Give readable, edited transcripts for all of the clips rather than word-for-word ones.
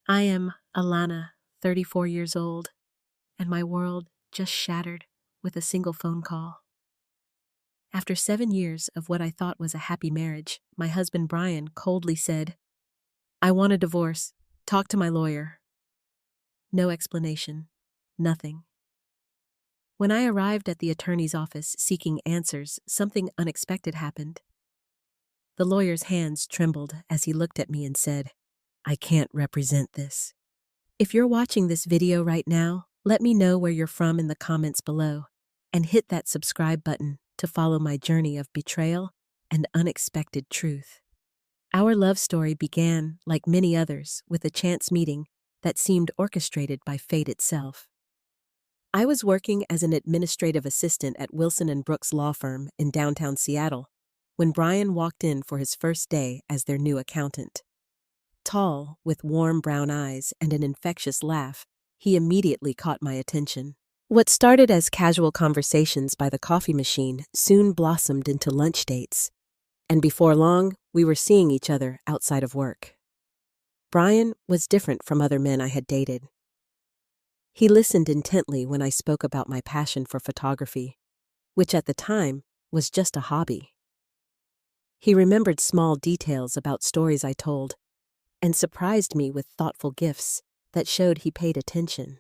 I am Alana, 34 years old, and my world just shattered with a single phone call. After 7 years of what I thought was a happy marriage, my husband Brian coldly said, "I want a divorce. Talk to my lawyer." No explanation. Nothing. When I arrived at the attorney's office seeking answers, something unexpected happened. The lawyer's hands trembled as he looked at me and said, "I can't represent this. If you're watching this video right now, let me know where you're from in the comments below, and hit that subscribe button to follow my journey of betrayal and unexpected truth." Our love story began, like many others, with a chance meeting that seemed orchestrated by fate itself. I was working as an administrative assistant at Wilson & Brooks law firm in downtown Seattle when Brian walked in for his first day as their new accountant. Tall, with warm brown eyes and an infectious laugh, he immediately caught my attention. What started as casual conversations by the coffee machine soon blossomed into lunch dates, and before long, we were seeing each other outside of work. Brian was different from other men I had dated. He listened intently when I spoke about my passion for photography, which at the time was just a hobby. He remembered small details about stories I told, and surprised me with thoughtful gifts that showed he paid attention.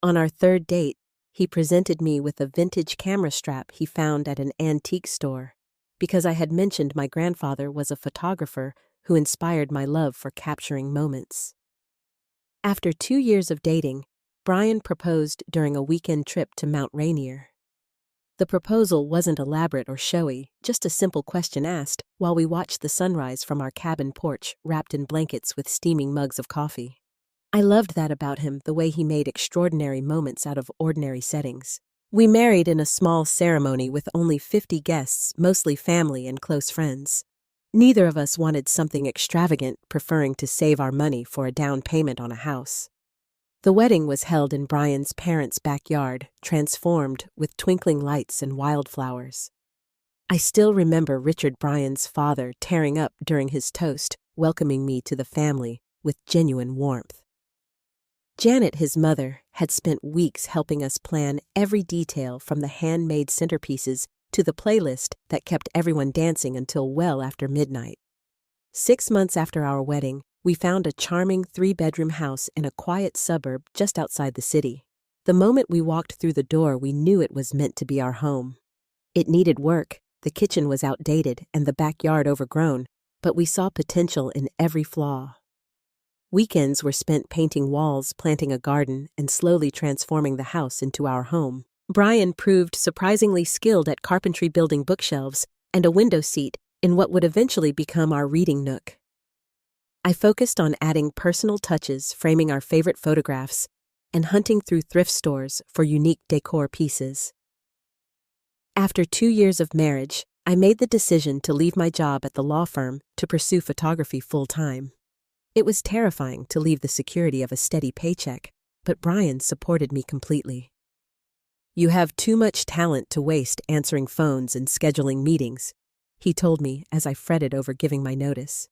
On our third date, he presented me with a vintage camera strap he found at an antique store, because I had mentioned my grandfather was a photographer who inspired my love for capturing moments. After 2 years of dating, Brian proposed during a weekend trip to Mount Rainier. The proposal wasn't elaborate or showy, just a simple question asked while we watched the sunrise from our cabin porch wrapped in blankets with steaming mugs of coffee. I loved that about him, the way he made extraordinary moments out of ordinary settings. We married in a small ceremony with only 50 guests, mostly family and close friends. Neither of us wanted something extravagant, preferring to save our money for a down payment on a house. The wedding was held in Brian's parents' backyard, transformed with twinkling lights and wildflowers. I still remember Richard, Brian's father, tearing up during his toast, welcoming me to the family with genuine warmth. Janet, his mother, had spent weeks helping us plan every detail from the handmade centerpieces to the playlist that kept everyone dancing until well after midnight. 6 months after our wedding, we found a charming 3-bedroom house in a quiet suburb just outside the city. The moment we walked through the door, we knew it was meant to be our home. It needed work, the kitchen was outdated and the backyard overgrown, but we saw potential in every flaw. Weekends were spent painting walls, planting a garden, and slowly transforming the house into our home. Brian proved surprisingly skilled at carpentry, building bookshelves and a window seat in what would eventually become our reading nook. I focused on adding personal touches, framing our favorite photographs, and hunting through thrift stores for unique decor pieces. After 2 years of marriage, I made the decision to leave my job at the law firm to pursue photography full-time. It was terrifying to leave the security of a steady paycheck, but Brian supported me completely. "You have too much talent to waste answering phones and scheduling meetings," he told me as I fretted over giving my notice.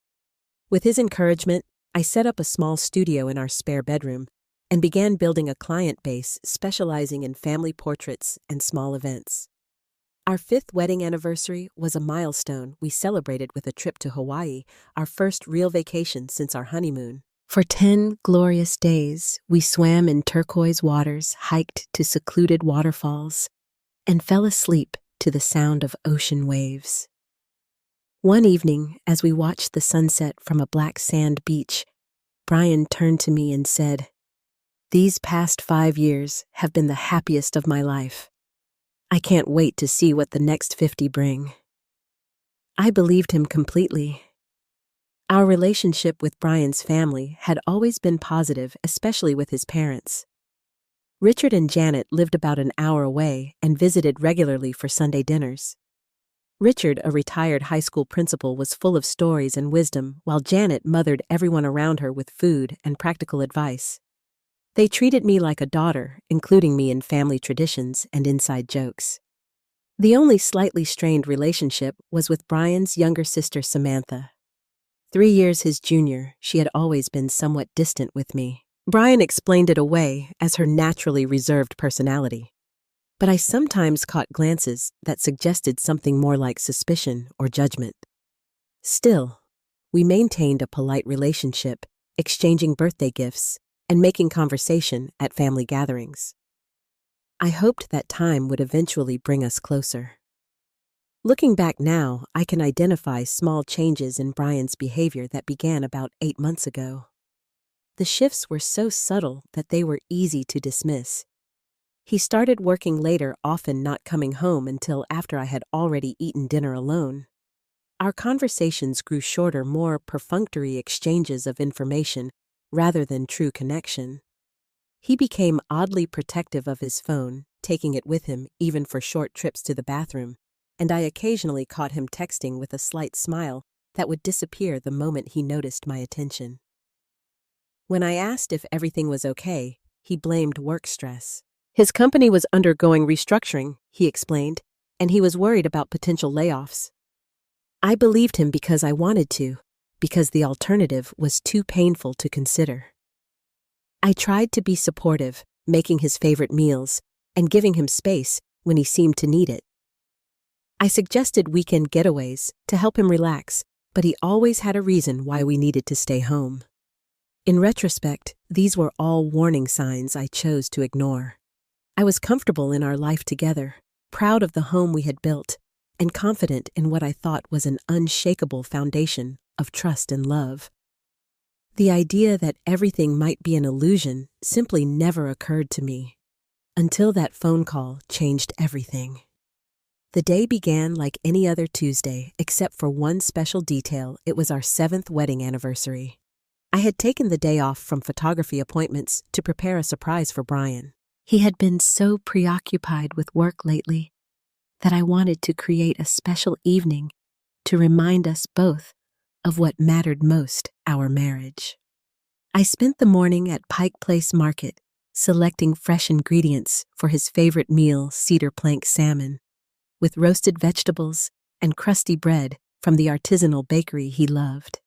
With his encouragement, I set up a small studio in our spare bedroom and began building a client base specializing in family portraits and small events. Our 5th wedding anniversary was a milestone we celebrated with a trip to Hawaii, our first real vacation since our honeymoon. For 10 glorious days, we swam in turquoise waters, hiked to secluded waterfalls, and fell asleep to the sound of ocean waves. One evening, as we watched the sunset from a black sand beach, Brian turned to me and said, "These past 5 years have been the happiest of my life. I can't wait to see what the next 50 bring." I believed him completely. Our relationship with Brian's family had always been positive, especially with his parents. Richard and Janet lived about an hour away and visited regularly for Sunday dinners. Richard, a retired high school principal, was full of stories and wisdom, while Janet mothered everyone around her with food and practical advice. They treated me like a daughter, including me in family traditions and inside jokes. The only slightly strained relationship was with Brian's younger sister, Samantha. 3 years his junior, she had always been somewhat distant with me. Brian explained it away as her naturally reserved personality. But I sometimes caught glances that suggested something more like suspicion or judgment. Still, we maintained a polite relationship, exchanging birthday gifts and making conversation at family gatherings. I hoped that time would eventually bring us closer. Looking back now, I can identify small changes in Brian's behavior that began about 8 months ago. The shifts were so subtle that they were easy to dismiss. He started working later, often not coming home until after I had already eaten dinner alone. Our conversations grew shorter, more perfunctory exchanges of information rather than true connection. He became oddly protective of his phone, taking it with him even for short trips to the bathroom, and I occasionally caught him texting with a slight smile that would disappear the moment he noticed my attention. When I asked if everything was okay, he blamed work stress. His company was undergoing restructuring, he explained, and he was worried about potential layoffs. I believed him because I wanted to, because the alternative was too painful to consider. I tried to be supportive, making his favorite meals, and giving him space when he seemed to need it. I suggested weekend getaways to help him relax, but he always had a reason why we needed to stay home. In retrospect, these were all warning signs I chose to ignore. I was comfortable in our life together, proud of the home we had built, and confident in what I thought was an unshakable foundation of trust and love. The idea that everything might be an illusion simply never occurred to me, until that phone call changed everything. The day began like any other Tuesday, except for one special detail. It was our 7th wedding anniversary. I had taken the day off from photography appointments to prepare a surprise for Brian. He had been so preoccupied with work lately that I wanted to create a special evening to remind us both of what mattered most, our marriage. I spent the morning at Pike Place Market, selecting fresh ingredients for his favorite meal, cedar plank salmon, with roasted vegetables and crusty bread from the artisanal bakery he loved.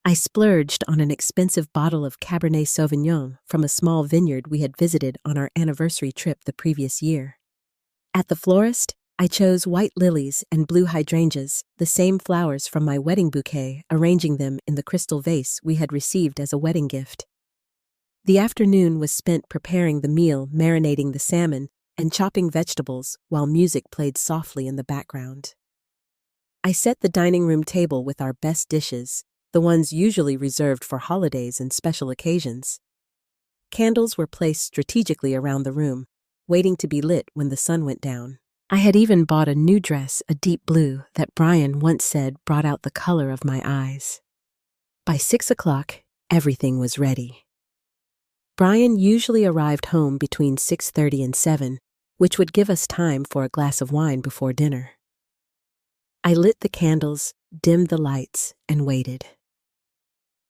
I splurged on an expensive bottle of Cabernet Sauvignon from a small vineyard we had visited on our anniversary trip the previous year. At the florist, I chose white lilies and blue hydrangeas, the same flowers from my wedding bouquet, arranging them in the crystal vase we had received as a wedding gift. The afternoon was spent preparing the meal, marinating the salmon, and chopping vegetables while music played softly in the background. I set the dining room table with our best dishes, the ones usually reserved for holidays and special occasions. Candles were placed strategically around the room, waiting to be lit when the sun went down. I had even bought a new dress, a deep blue, that Brian once said brought out the color of my eyes. By 6 o'clock, everything was ready. Brian usually arrived home between 6:30 and 7, which would give us time for a glass of wine before dinner. I lit the candles, dimmed the lights, and waited.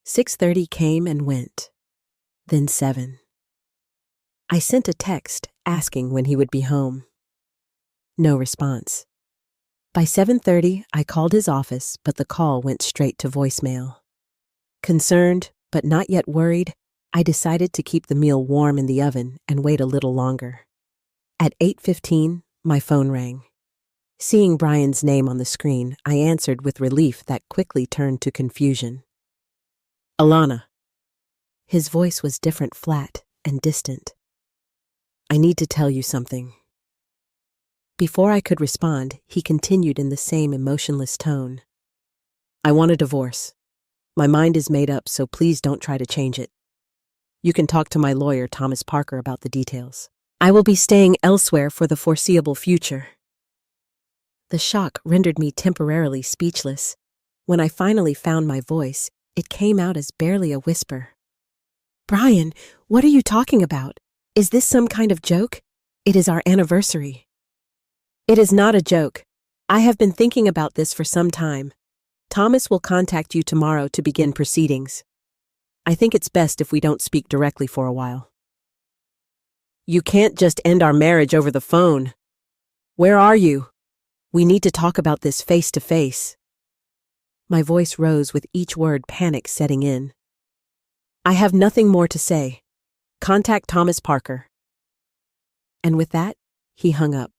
6:30 came and went, then 7. I sent a text asking when he would be home. No response. By 7:30, I called his office, but the call went straight to voicemail. Concerned, but not yet worried, I decided to keep the meal warm in the oven and wait a little longer. At 8:15, my phone rang. Seeing Brian's name on the screen, I answered with relief that quickly turned to confusion. Alana. His voice was different, flat and distant. I need to tell you something. Before I could respond, he continued in the same emotionless tone. I want a divorce. My mind is made up, so please don't try to change it. You can talk to my lawyer, Thomas Parker, about the details. I will be staying elsewhere for the foreseeable future. The shock rendered me temporarily speechless. When I finally found my voice, it came out as barely a whisper. Brian, what are you talking about? Is this some kind of joke? It is our anniversary. It is not a joke. I have been thinking about this for some time. Thomas will contact you tomorrow to begin proceedings. I think it's best if we don't speak directly for a while. You can't just end our marriage over the phone. Where are you? We need to talk about this face to face. My voice rose with each word, panic setting in. "I have nothing more to say. Contact Thomas Parker." And with that, he hung up.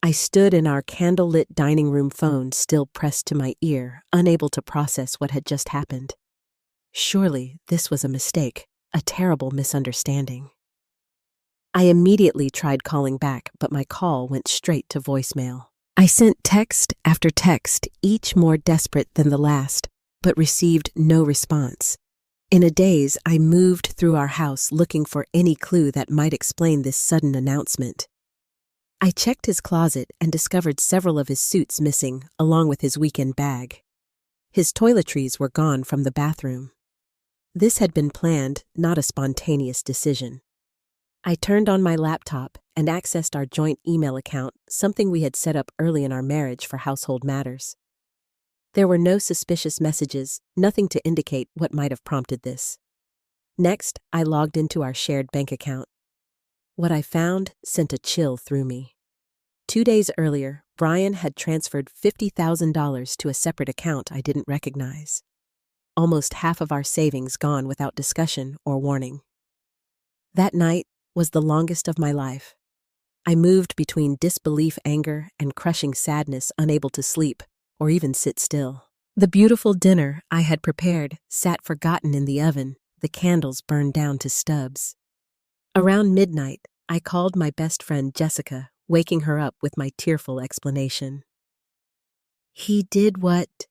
I stood in our candle-lit dining room, phone still pressed to my ear, unable to process what had just happened. Surely this was a mistake, a terrible misunderstanding. I immediately tried calling back, but my call went straight to voicemail. I sent text after text, each more desperate than the last, but received no response. In a daze, I moved through our house looking for any clue that might explain this sudden announcement. I checked his closet and discovered several of his suits missing, along with his weekend bag. His toiletries were gone from the bathroom. This had been planned, not a spontaneous decision. I turned on my laptop and accessed our joint email account, something we had set up early in our marriage for household matters. There were no suspicious messages, nothing to indicate what might have prompted this. Next, I logged into our shared bank account. What I found sent a chill through me. 2 days earlier, Brian had transferred $50,000 to a separate account I didn't recognize. Almost half of our savings gone without discussion or warning. That night was the longest of my life. I moved between disbelief, anger, and crushing sadness, unable to sleep or even sit still. The beautiful dinner I had prepared sat forgotten in the oven, the candles burned down to stubs. Around midnight, I called my best friend Jessica, waking her up with my tearful explanation. "He did what?"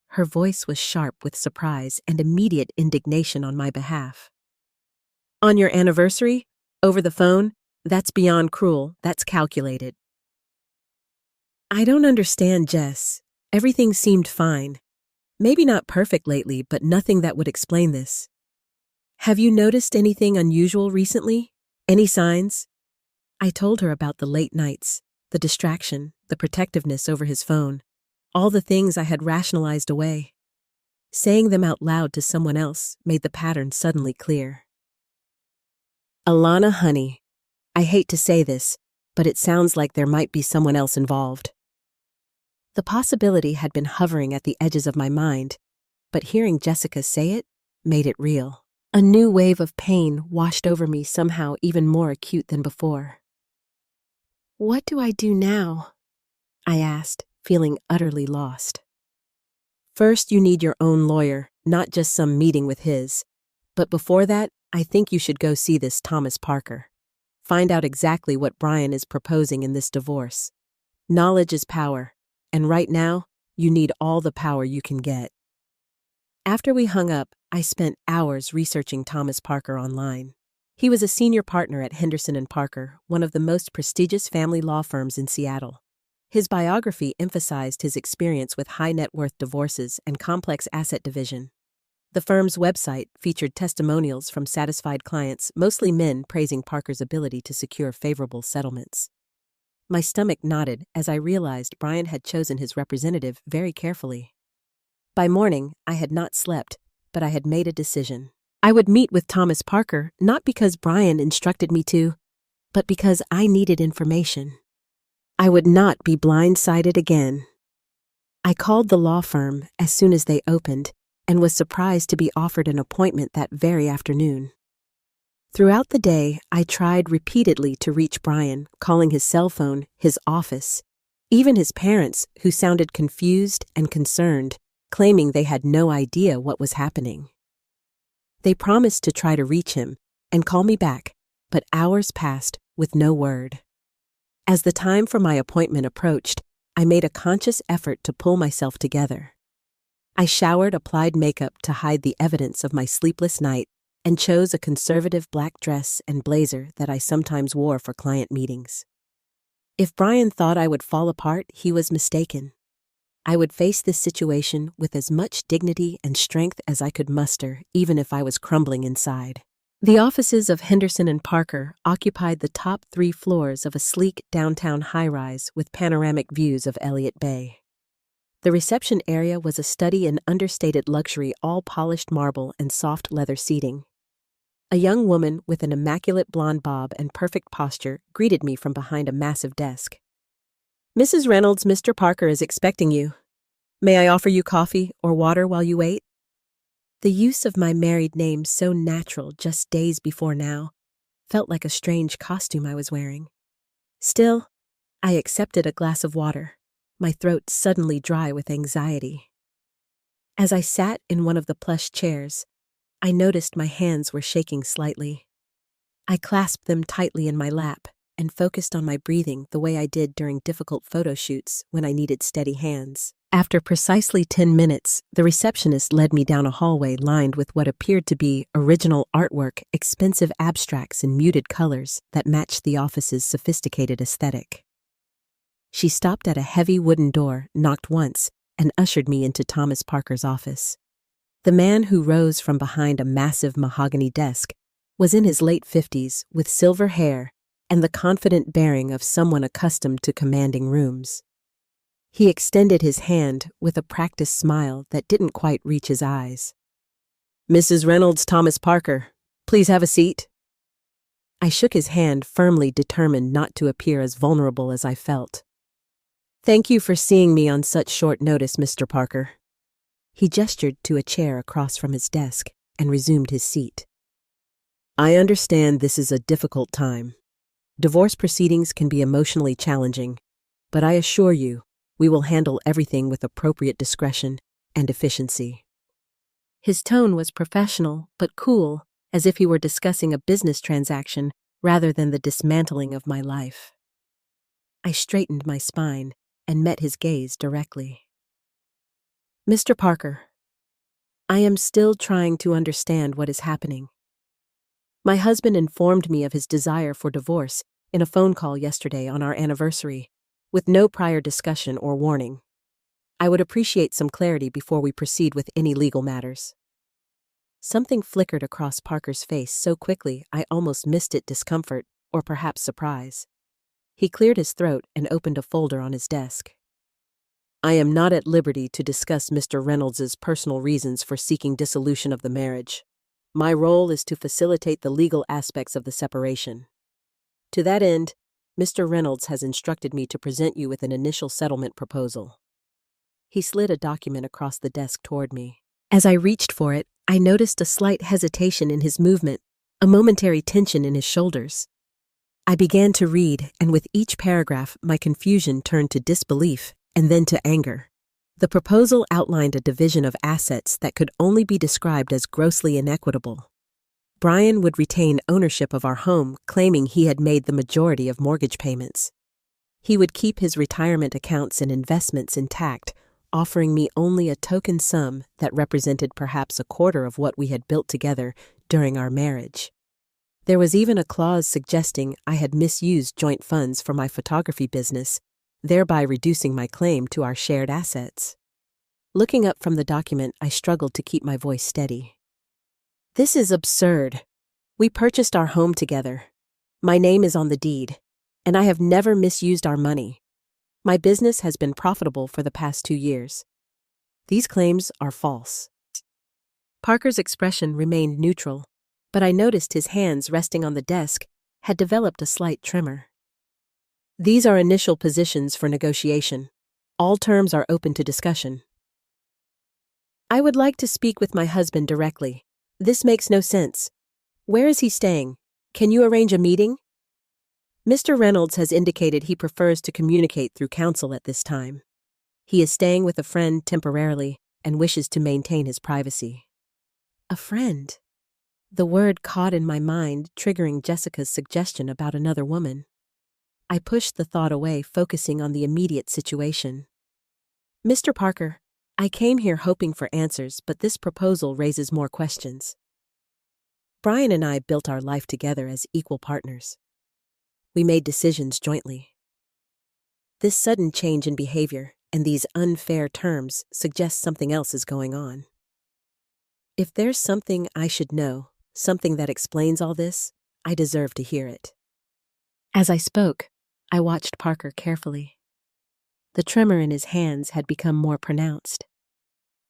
Her voice was sharp with surprise and immediate indignation on my behalf. "On your anniversary? Over the phone? That's beyond cruel, that's calculated." "I don't understand, Jess. Everything seemed fine. Maybe not perfect lately, but nothing that would explain this. Have you noticed anything unusual recently? Any signs?" I told her about the late nights, the distraction, the protectiveness over his phone, all the things I had rationalized away. Saying them out loud to someone else made the pattern suddenly clear. "Alana, honey, I hate to say this, but it sounds like there might be someone else involved." The possibility had been hovering at the edges of my mind, but hearing Jessica say it made it real. A new wave of pain washed over me, somehow even more acute than before. "What do I do now?" I asked, feeling utterly lost. "First, you need your own lawyer, not just some meeting with his. But before that, I think you should go see this Thomas Parker. Find out exactly what Brian is proposing in this divorce. Knowledge is power, and right now, you need all the power you can get." After we hung up, I spent hours researching Thomas Parker online. He was a senior partner at Henderson & Parker, one of the most prestigious family law firms in Seattle. His biography emphasized his experience with high-net-worth divorces and complex asset division. The firm's website featured testimonials from satisfied clients, mostly men, praising Parker's ability to secure favorable settlements. My stomach knotted as I realized Brian had chosen his representative very carefully. By morning, I had not slept, but I had made a decision. I would meet with Thomas Parker, not because Brian instructed me to, but because I needed information. I would not be blindsided again. I called the law firm as soon as they opened and was surprised to be offered an appointment that very afternoon. Throughout the day, I tried repeatedly to reach Brian, calling his cell phone, his office, even his parents, who sounded confused and concerned, claiming they had no idea what was happening. They promised to try to reach him and call me back, but hours passed with no word. As the time for my appointment approached, I made a conscious effort to pull myself together. I showered, applied makeup to hide the evidence of my sleepless night, and chose a conservative black dress and blazer that I sometimes wore for client meetings. If Brian thought I would fall apart, he was mistaken. I would face this situation with as much dignity and strength as I could muster, even if I was crumbling inside. The offices of Henderson & Parker occupied the top 3 floors of a sleek downtown high-rise with panoramic views of Elliott Bay. The reception area was a study in understated luxury, all polished marble and soft leather seating. A young woman with an immaculate blonde bob and perfect posture greeted me from behind a massive desk. "Mrs. Reynolds, Mr. Parker is expecting you." May I offer you coffee or water while you wait? The use of my married name, so natural just days before now, felt like a strange costume I was wearing. Still, I accepted a glass of water, my throat suddenly dry with anxiety. As I sat in one of the plush chairs, I noticed my hands were shaking slightly. I clasped them tightly in my lap and focused on my breathing the way I did during difficult photo shoots when I needed steady hands. After precisely 10 minutes, the receptionist led me down a hallway lined with what appeared to be original artwork, expensive abstracts in muted colors that matched the office's sophisticated aesthetic. She stopped at a heavy wooden door, knocked once, and ushered me into Thomas Parker's office. The man who rose from behind a massive mahogany desk was in his late 50s with silver hair and the confident bearing of someone accustomed to commanding rooms. He extended his hand with a practiced smile that didn't quite reach his eyes. "Mrs. Reynolds, Thomas Parker, please have a seat." I shook his hand, firmly determined not to appear as vulnerable as I felt. "Thank you for seeing me on such short notice, Mr. Parker." He gestured to a chair across from his desk and resumed his seat. "I understand this is a difficult time. Divorce proceedings can be emotionally challenging, but I assure you, we will handle everything with appropriate discretion and efficiency." His tone was professional but cool, as if he were discussing a business transaction rather than the dismantling of my life. I straightened my spine and met his gaze directly. "Mr. Parker, I am still trying to understand what is happening. My husband informed me of his desire for divorce in a phone call yesterday on our anniversary, with no prior discussion or warning. I would appreciate some clarity before we proceed with any legal matters." Something flickered across Parker's face so quickly I almost missed it discomfort or perhaps surprise. He cleared his throat and opened a folder on his desk. "I am not at liberty to discuss Mr. Reynolds's personal reasons for seeking dissolution of the marriage. My role is to facilitate the legal aspects of the separation. To that end, Mr. Reynolds has instructed me to present you with an initial settlement proposal." He slid a document across the desk toward me. As I reached for it, I noticed a slight hesitation in his movement, a momentary tension in his shoulders. I began to read, and with each paragraph, my confusion turned to disbelief and then to anger. The proposal outlined a division of assets that could only be described as grossly inequitable. Brian would retain ownership of our home, claiming he had made the majority of mortgage payments. He would keep his retirement accounts and investments intact, offering me only a token sum that represented perhaps a quarter of what we had built together during our marriage. There was even a clause suggesting I had misused joint funds for my photography business, thereby reducing my claim to our shared assets. Looking up from the document, I struggled to keep my voice steady. "This is absurd. We purchased our home together. My name is on the deed, and I have never misused our money. My business has been profitable for the past 2 years. These claims are false." Parker's expression remained neutral, but I noticed his hands resting on the desk had developed a slight tremor. "These are initial positions for negotiation. All terms are open to discussion." "I would like to speak with my husband directly. This makes no sense. Where is he staying? Can you arrange a meeting?" "Mr. Reynolds has indicated he prefers to communicate through counsel at this time. He is staying with a friend temporarily and wishes to maintain his privacy." A friend? The word caught in my mind, triggering Jessica's suggestion about another woman. I pushed the thought away, focusing on the immediate situation. "Mr. Parker, I came here hoping for answers, but this proposal raises more questions. Brian and I built our life together as equal partners. We made decisions jointly. This sudden change in behavior and these unfair terms suggest something else is going on. If there's something I should know, something that explains all this, I deserve to hear it." As I spoke, I watched Parker carefully. The tremor in his hands had become more pronounced.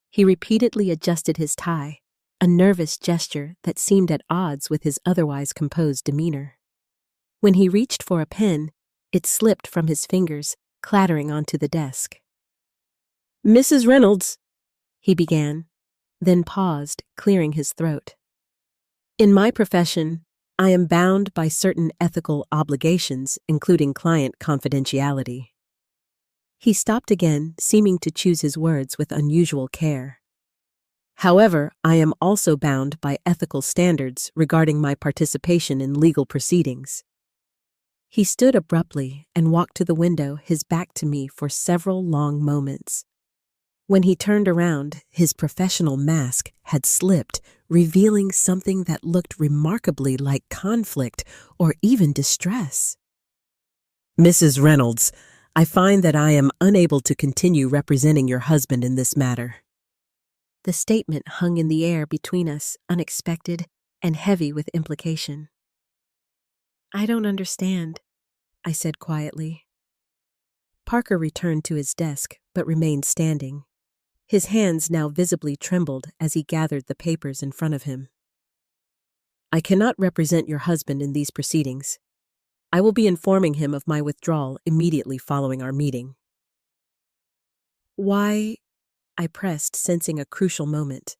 He repeatedly adjusted his tie, a nervous gesture that seemed at odds with his otherwise composed demeanor. When he reached for a pen, it slipped from his fingers, clattering onto the desk. Mrs. Reynolds, he began, then paused, clearing his throat. In my profession, I am bound by certain ethical obligations, including client confidentiality. He stopped again, seeming to choose his words with unusual care. However, I am also bound by ethical standards regarding my participation in legal proceedings. He stood abruptly and walked to the window, his back to me for several long moments. When he turned around, his professional mask had slipped, revealing something that looked remarkably like conflict or even distress. Mrs. Reynolds, I find that I am unable to continue representing your husband in this matter. The statement hung in the air between us, unexpected and heavy with implication. I don't understand, I said quietly. Parker returned to his desk, but remained standing. His hands now visibly trembled as he gathered the papers in front of him. I cannot represent your husband in these proceedings. I will be informing him of my withdrawal immediately following our meeting. Why? I pressed, sensing a crucial moment.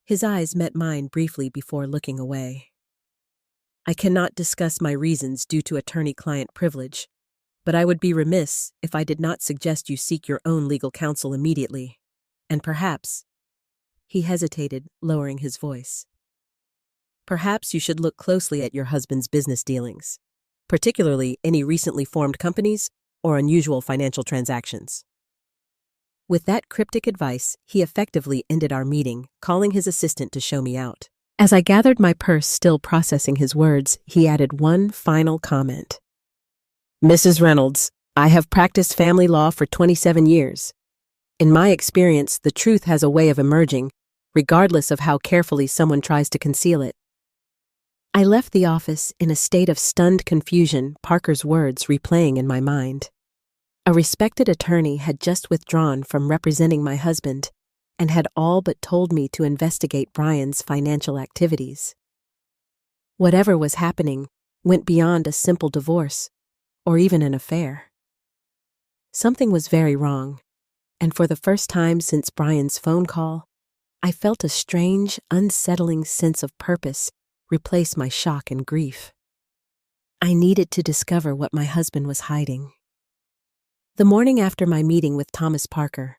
His eyes met mine briefly before looking away. I cannot discuss my reasons due to attorney-client privilege, but I would be remiss if I did not suggest you seek your own legal counsel immediately. And perhaps, he hesitated, lowering his voice. Perhaps you should look closely at your husband's business dealings, particularly any recently formed companies or unusual financial transactions. With that cryptic advice, he effectively ended our meeting, calling his assistant to show me out. As I gathered my purse, still processing his words, he added one final comment. Mrs. Reynolds, I have practiced family law for 27 years. In my experience, the truth has a way of emerging, regardless of how carefully someone tries to conceal it. I left the office in a state of stunned confusion, Parker's words replaying in my mind. A respected attorney had just withdrawn from representing my husband and had all but told me to investigate Brian's financial activities. Whatever was happening went beyond a simple divorce or even an affair. Something was very wrong, and for the first time since Brian's phone call, I felt a strange, unsettling sense of purpose replace my shock and grief. I needed to discover what my husband was hiding. The morning after my meeting with Thomas Parker,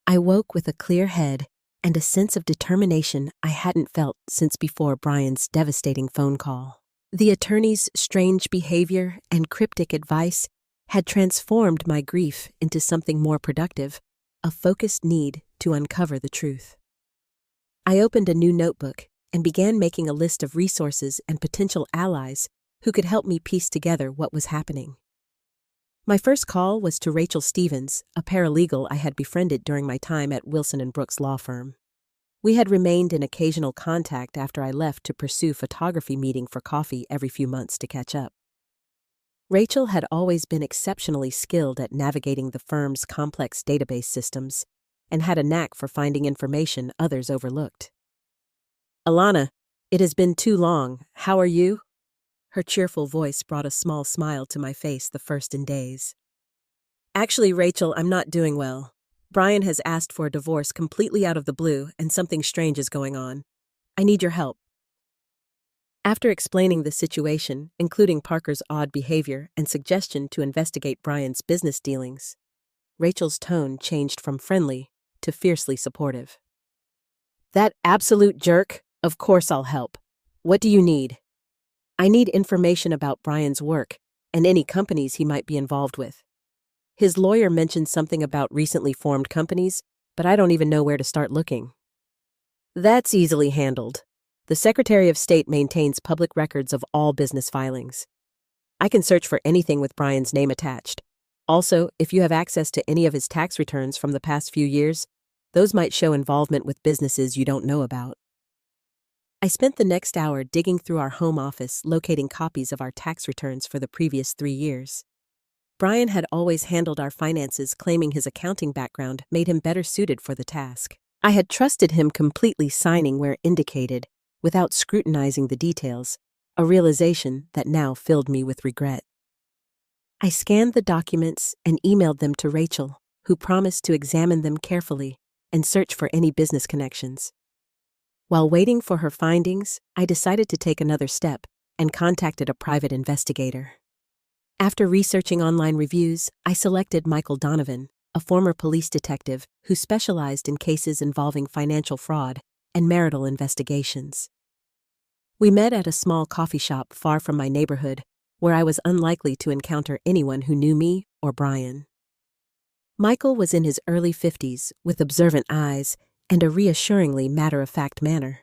I woke with a clear head and a sense of determination I hadn't felt since before Brian's devastating phone call. The attorney's strange behavior and cryptic advice had transformed my grief into something more productive, a focused need to uncover the truth. I opened a new notebook and began making a list of resources and potential allies who could help me piece together what was happening. My first call was to Rachel Stevens, a paralegal I had befriended during my time at Wilson & Brooks law firm. We had remained in occasional contact after I left to pursue photography meeting for coffee every few months to catch up. Rachel had always been exceptionally skilled at navigating the firm's complex database systems and had a knack for finding information others overlooked. Alana, it has been too long. How are you? Her cheerful voice brought a small smile to my face, the first in days. Actually, Rachel, I'm not doing well. Brian has asked for a divorce completely out of the blue, and something strange is going on. I need your help. After explaining the situation, including Parker's odd behavior and suggestion to investigate Brian's business dealings, Rachel's tone changed from friendly to fiercely supportive. That absolute jerk? Of course I'll help. What do you need? I need information about Brian's work and any companies he might be involved with. His lawyer mentioned something about recently formed companies, but I don't even know where to start looking. That's easily handled. The Secretary of State maintains public records of all business filings. I can search for anything with Brian's name attached. Also, if you have access to any of his tax returns from the past few years, those might show involvement with businesses you don't know about. I spent the next hour digging through our home office, locating copies of our tax returns for the previous 3 years. Brian had always handled our finances, claiming his accounting background made him better suited for the task. I had trusted him completely, signing where indicated, without scrutinizing the details, a realization that now filled me with regret. I scanned the documents and emailed them to Rachel, who promised to examine them carefully and search for any business connections. While waiting for her findings, I decided to take another step and contacted a private investigator. After researching online reviews, I selected Michael Donovan, a former police detective who specialized in cases involving financial fraud and marital investigations. We met at a small coffee shop far from my neighborhood, where I was unlikely to encounter anyone who knew me or Brian. Michael was in his early 50s with observant eyes and a reassuringly matter-of-fact manner.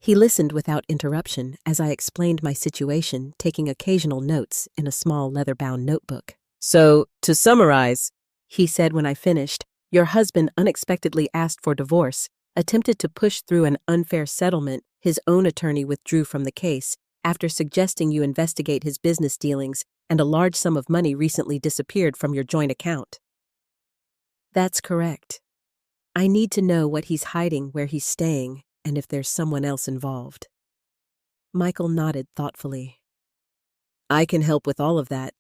He listened without interruption as I explained my situation, taking occasional notes in a small leather-bound notebook. "So, to summarize," he said when I finished, "your husband unexpectedly asked for divorce, attempted to push through an unfair settlement. His own attorney withdrew from the case after suggesting you investigate his business dealings, and a large sum of money recently disappeared from your joint account." "That's correct. I need to know what he's hiding, where he's staying, and if there's someone else involved." Michael nodded thoughtfully. "I can help with all of that.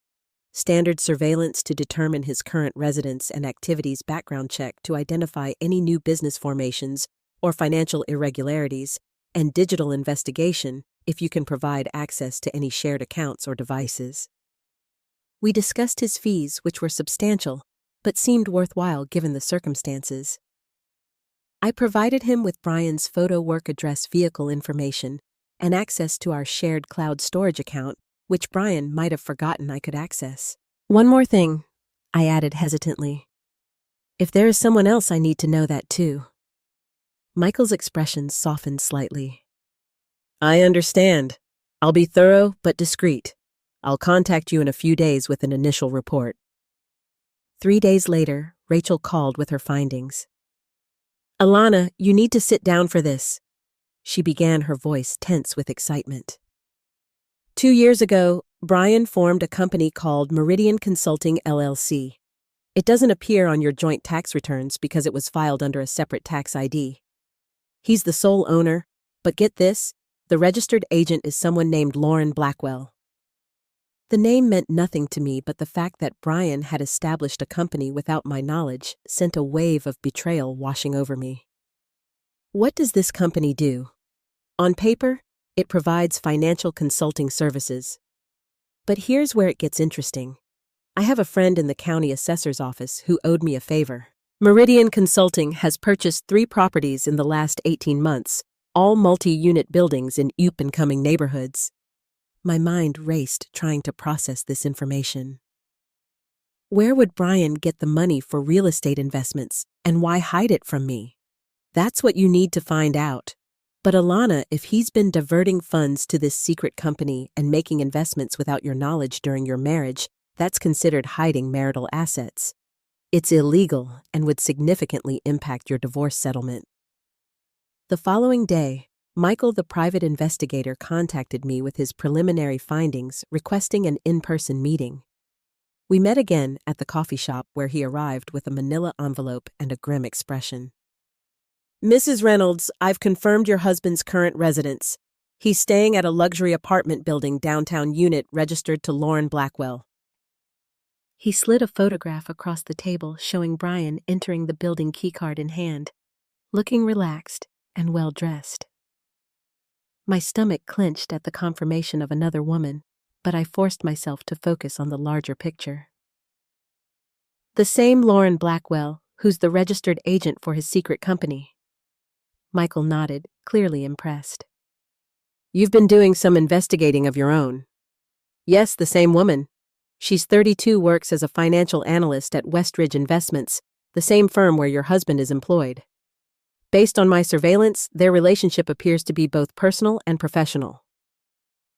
Standard surveillance to determine his current residence and activities, background check to identify any new business formations or financial irregularities, and digital investigation if you can provide access to any shared accounts or devices." We discussed his fees, which were substantial, but seemed worthwhile given the circumstances. I provided him with Brian's photo work address, vehicle information, and access to our shared cloud storage account, which Brian might have forgotten I could access. "One more thing," I added hesitantly. "If there is someone else, I need to know that too." Michael's expression softened slightly. "I understand. I'll be thorough but discreet. I'll contact you in a few days with an initial report." 3 days later, Rachel called with her findings. "Alana, you need to sit down for this," she began, her voice tense with excitement. 2 years ago, Brian formed a company called Meridian Consulting LLC. It doesn't appear on your joint tax returns because it was filed under a separate tax ID. He's the sole owner, but get this, the registered agent is someone named Lauren Blackwell. The name meant nothing to me, but the fact that Brian had established a company without my knowledge sent a wave of betrayal washing over me. What does this company do? On paper, it provides financial consulting services. But here's where it gets interesting. I have a friend in the county assessor's office who owed me a favor. Meridian Consulting has purchased 3 properties in the last 18 months, all multi-unit buildings in up-and-coming neighborhoods. My mind raced trying to process this information. Where would Brian get the money for real estate investments, and why hide it from me? That's what you need to find out. But Alana, if he's been diverting funds to this secret company and making investments without your knowledge during your marriage, that's considered hiding marital assets. It's illegal and would significantly impact your divorce settlement. The following day, Michael, the private investigator, contacted me with his preliminary findings, requesting an in-person meeting. We met again at the coffee shop, where he arrived with a manila envelope and a grim expression. "Mrs. Reynolds, I've confirmed your husband's current residence. He's staying at a luxury apartment building downtown unit registered to Lauren Blackwell." He slid a photograph across the table showing Brian entering the building, keycard in hand, looking relaxed and well-dressed. My stomach clenched at the confirmation of another woman, but I forced myself to focus on the larger picture. "The same Lauren Blackwell, who's the registered agent for his secret company." Michael nodded, clearly impressed. "You've been doing some investigating of your own." "Yes, the same woman. She's 32, works as a financial analyst at Westridge Investments, the same firm where your husband is employed. Based on my surveillance, their relationship appears to be both personal and professional."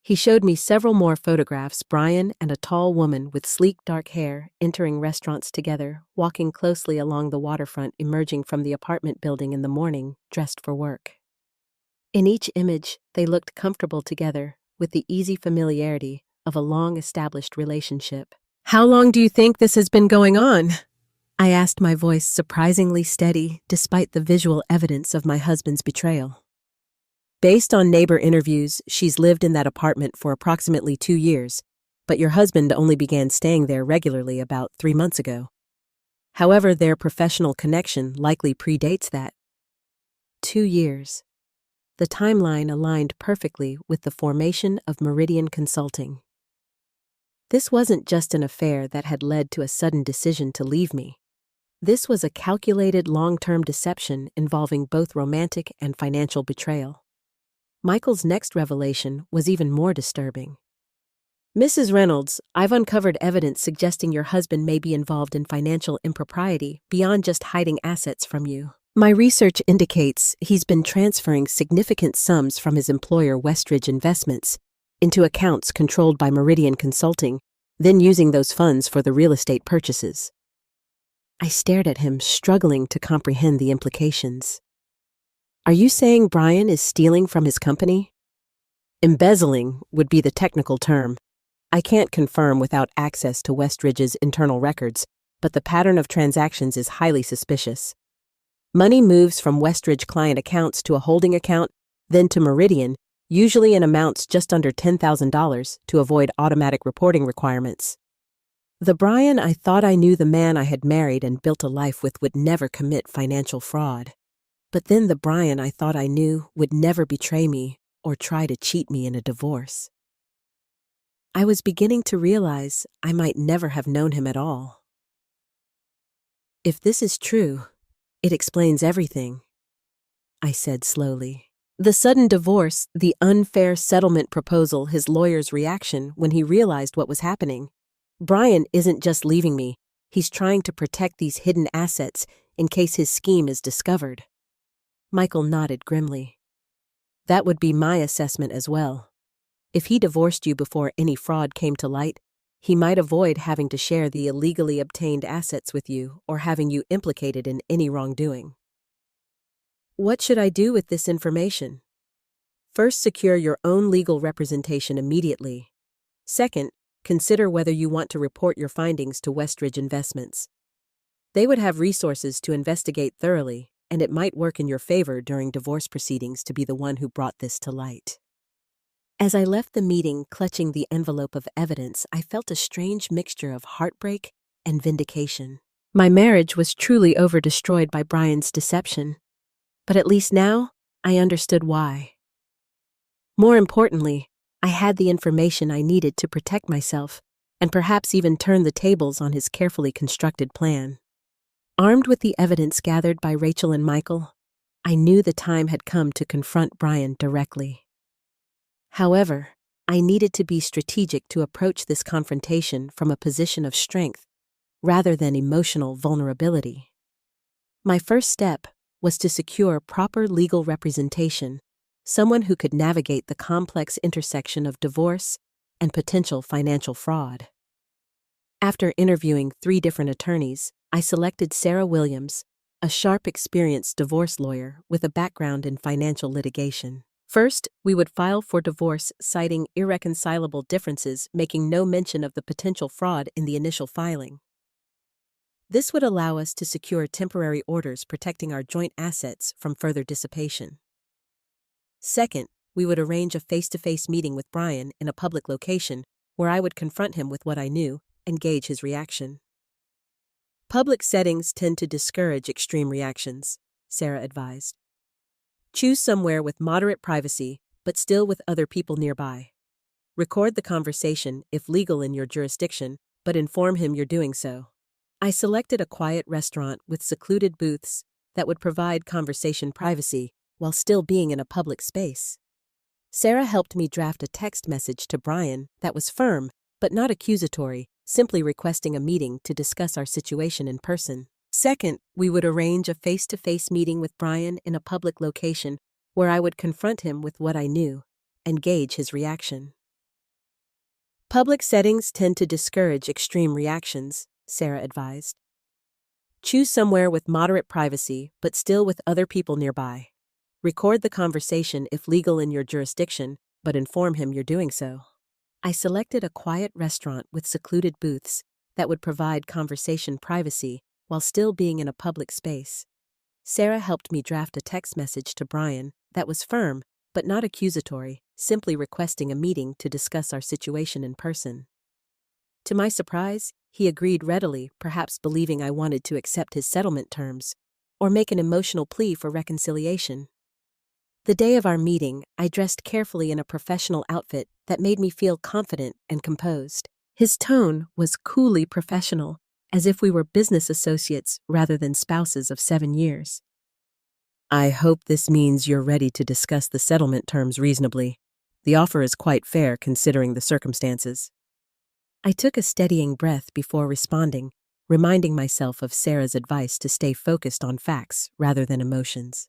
He showed me several more photographs, Brian and a tall woman with sleek dark hair entering restaurants together, walking closely along the waterfront, emerging from the apartment building in the morning, dressed for work. In each image, they looked comfortable together, with the easy familiarity of a long-established relationship. "How long do you think this has been going on?" I asked, my voice surprisingly steady despite the visual evidence of my husband's betrayal. "Based on neighbor interviews, she's lived in that apartment for approximately 2 years, but your husband only began staying there regularly about 3 months ago." However, their professional connection likely predates that. 2 years. The timeline aligned perfectly with the formation of Meridian Consulting. This wasn't just an affair that had led to a sudden decision to leave me. This was a calculated long-term deception involving both romantic and financial betrayal. Michael's next revelation was even more disturbing. Mrs. Reynolds, I've uncovered evidence suggesting your husband may be involved in financial impropriety beyond just hiding assets from you. My research indicates he's been transferring significant sums from his employer Westridge Investments into accounts controlled by Meridian Consulting, then using those funds for the real estate purchases. I stared at him, struggling to comprehend the implications. Are you saying Brian is stealing from his company? Embezzling would be the technical term. I can't confirm without access to Westridge's internal records, but the pattern of transactions is highly suspicious. Money moves from Westridge client accounts to a holding account, then to Meridian, usually in amounts just under $10,000 to avoid automatic reporting requirements. The Brian I thought I knew, the man I had married and built a life with, would never commit financial fraud. But then the Brian I thought I knew would never betray me or try to cheat me in a divorce. I was beginning to realize I might never have known him at all. If this is true, it explains everything, I said slowly. The sudden divorce, the unfair settlement proposal, his lawyer's reaction when he realized what was happening. Brian isn't just leaving me, he's trying to protect these hidden assets in case his scheme is discovered. Michael nodded grimly. That would be my assessment as well. If he divorced you before any fraud came to light, he might avoid having to share the illegally obtained assets with you or having you implicated in any wrongdoing. What should I do with this information? First, secure your own legal representation immediately. Second, consider whether you want to report your findings to Westridge Investments. They would have resources to investigate thoroughly, and it might work in your favor during divorce proceedings to be the one who brought this to light. As I left the meeting clutching the envelope of evidence, I felt a strange mixture of heartbreak and vindication. My marriage was truly over-destroyed by Brian's deception, but at least now I understood why. More importantly, I had the information I needed to protect myself and perhaps even turn the tables on his carefully constructed plan. Armed with the evidence gathered by Rachel and Michael, I knew the time had come to confront Brian directly. However, I needed to be strategic to approach this confrontation from a position of strength rather than emotional vulnerability. My first step was to secure proper legal representation, someone who could navigate the complex intersection of divorce and potential financial fraud. After interviewing 3 different attorneys, I selected Sarah Williams, a sharp, experienced divorce lawyer with a background in financial litigation. First, we would file for divorce citing irreconcilable differences, making no mention of the potential fraud in the initial filing. This would allow us to secure temporary orders protecting our joint assets from further dissipation. Second, we would arrange a face-to-face meeting with Brian in a public location where I would confront him with what I knew and gauge his reaction. Public settings tend to discourage extreme reactions, Sarah advised. Choose somewhere with moderate privacy, but still with other people nearby. Record the conversation if legal in your jurisdiction, but inform him you're doing so. I selected a quiet restaurant with secluded booths that would provide conversation privacy while still being in a public space. Sarah helped me draft a text message to Brian that was firm, but not accusatory, simply requesting a meeting to discuss our situation in person. Second, we would arrange a face-to-face meeting with Brian in a public location where I would confront him with what I knew and gauge his reaction. Public settings tend to discourage extreme reactions, Sarah advised. Choose somewhere with moderate privacy, but still with other people nearby. Record the conversation if legal in your jurisdiction, but inform him you're doing so. I selected a quiet restaurant with secluded booths that would provide conversation privacy while still being in a public space. Sarah helped me draft a text message to Brian that was firm, but not accusatory, simply requesting a meeting to discuss our situation in person. To my surprise, He agreed readily, perhaps believing I wanted to accept his settlement terms or make an emotional plea for reconciliation. The day of our meeting, I dressed carefully in a professional outfit that made me feel confident and composed. His tone was coolly professional, as if we were business associates rather than spouses of 7 years. I hope this means you're ready to discuss the settlement terms reasonably. The offer is quite fair considering the circumstances. I took a steadying breath before responding, reminding myself of Sarah's advice to stay focused on facts rather than emotions.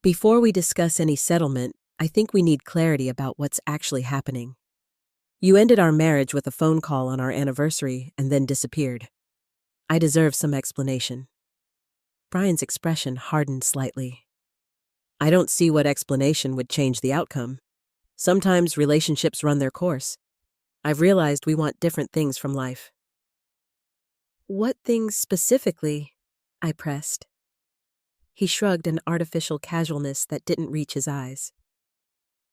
Before we discuss any settlement, I think we need clarity about what's actually happening. You ended our marriage with a phone call on our anniversary and then disappeared. I deserve some explanation. Brian's expression hardened slightly. I don't see what explanation would change the outcome. Sometimes relationships run their course. I've realized we want different things from life. What things specifically? I pressed. He shrugged an artificial casualness that didn't reach his eyes.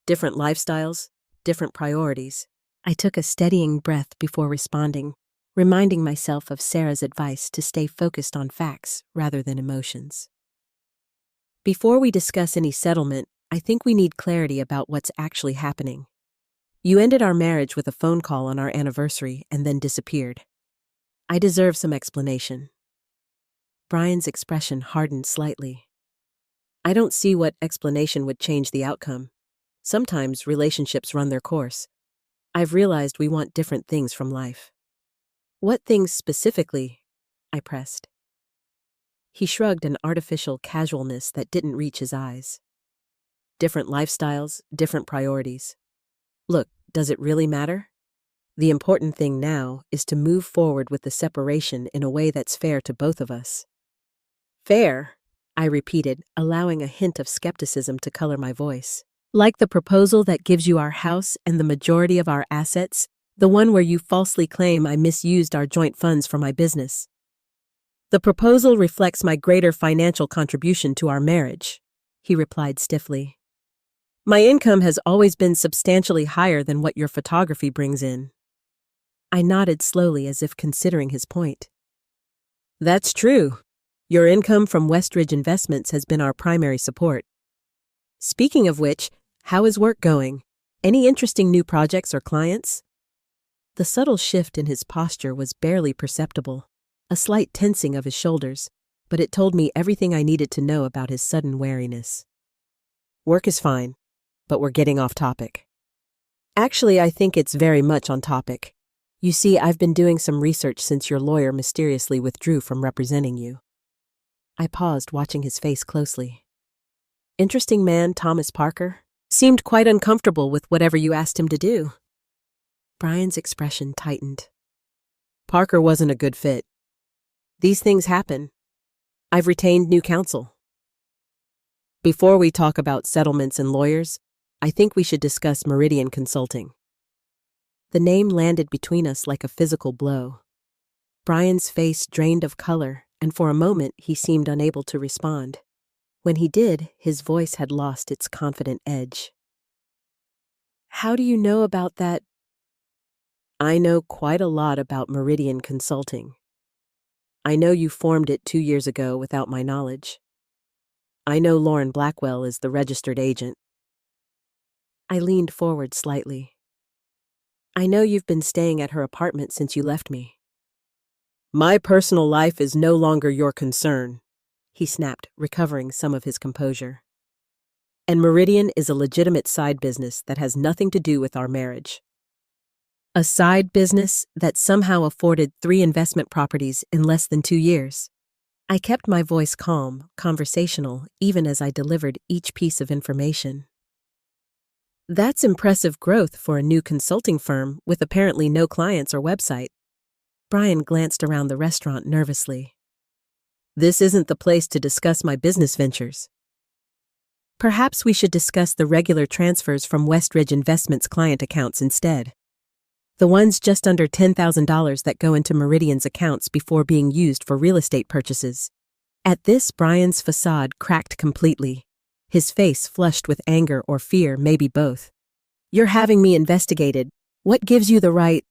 Different lifestyles, different priorities. I took a steadying breath before responding, reminding myself of Sarah's advice to stay focused on facts rather than emotions. Before we discuss any settlement, I think we need clarity about what's actually happening. You ended our marriage with a phone call on our anniversary and then disappeared. I deserve some explanation. Brian's expression hardened slightly. I don't see what explanation would change the outcome. Sometimes relationships run their course. I've realized we want different things from life. What things specifically? I pressed. He shrugged an artificial casualness that didn't reach his eyes. Different lifestyles, different priorities. Look, does it really matter? The important thing now is to move forward with the separation in a way that's fair to both of us. Fair, I repeated, allowing a hint of skepticism to color my voice. Like the proposal that gives you our house and the majority of our assets, the one where you falsely claim I misused our joint funds for my business. The proposal reflects my greater financial contribution to our marriage, he replied stiffly. My income has always been substantially higher than what your photography brings in. I nodded slowly as if considering his point. That's true. Your income from Westridge Investments has been our primary support. Speaking of which, how is work going? Any interesting new projects or clients? The subtle shift in his posture was barely perceptible, a slight tensing of his shoulders, but it told me everything I needed to know about his sudden wariness. Work is fine, but we're getting off topic. Actually, I think it's very much on topic. You see, I've been doing some research since your lawyer mysteriously withdrew from representing you. I paused, watching his face closely. Interesting man, Thomas Parker. Seemed quite uncomfortable with whatever you asked him to do. Brian's expression tightened. Parker wasn't a good fit. These things happen. I've retained new counsel. Before we talk about settlements and lawyers, I think we should discuss Meridian Consulting. The name landed between us like a physical blow. Brian's face drained of color, and for a moment he seemed unable to respond. When he did, his voice had lost its confident edge. How do you know about that? I know quite a lot about Meridian Consulting. I know you formed it 2 years ago without my knowledge. I know Lauren Blackwell is the registered agent. I leaned forward slightly. I know you've been staying at her apartment since you left me. My personal life is no longer your concern, he snapped, recovering some of his composure. And Meridian is a legitimate side business that has nothing to do with our marriage. A side business that somehow afforded 3 investment properties in less than 2 years. I kept my voice calm, conversational, even as I delivered each piece of information. That's impressive growth for a new consulting firm with apparently no clients or website. Brian glanced around the restaurant nervously. This isn't the place to discuss my business ventures. Perhaps we should discuss the regular transfers from Westridge Investments client accounts instead. The ones just under $10,000 that go into Meridian's accounts before being used for real estate purchases. At this, Brian's facade cracked completely. His face flushed with anger or fear, maybe both. You're having me investigated. What gives you the right?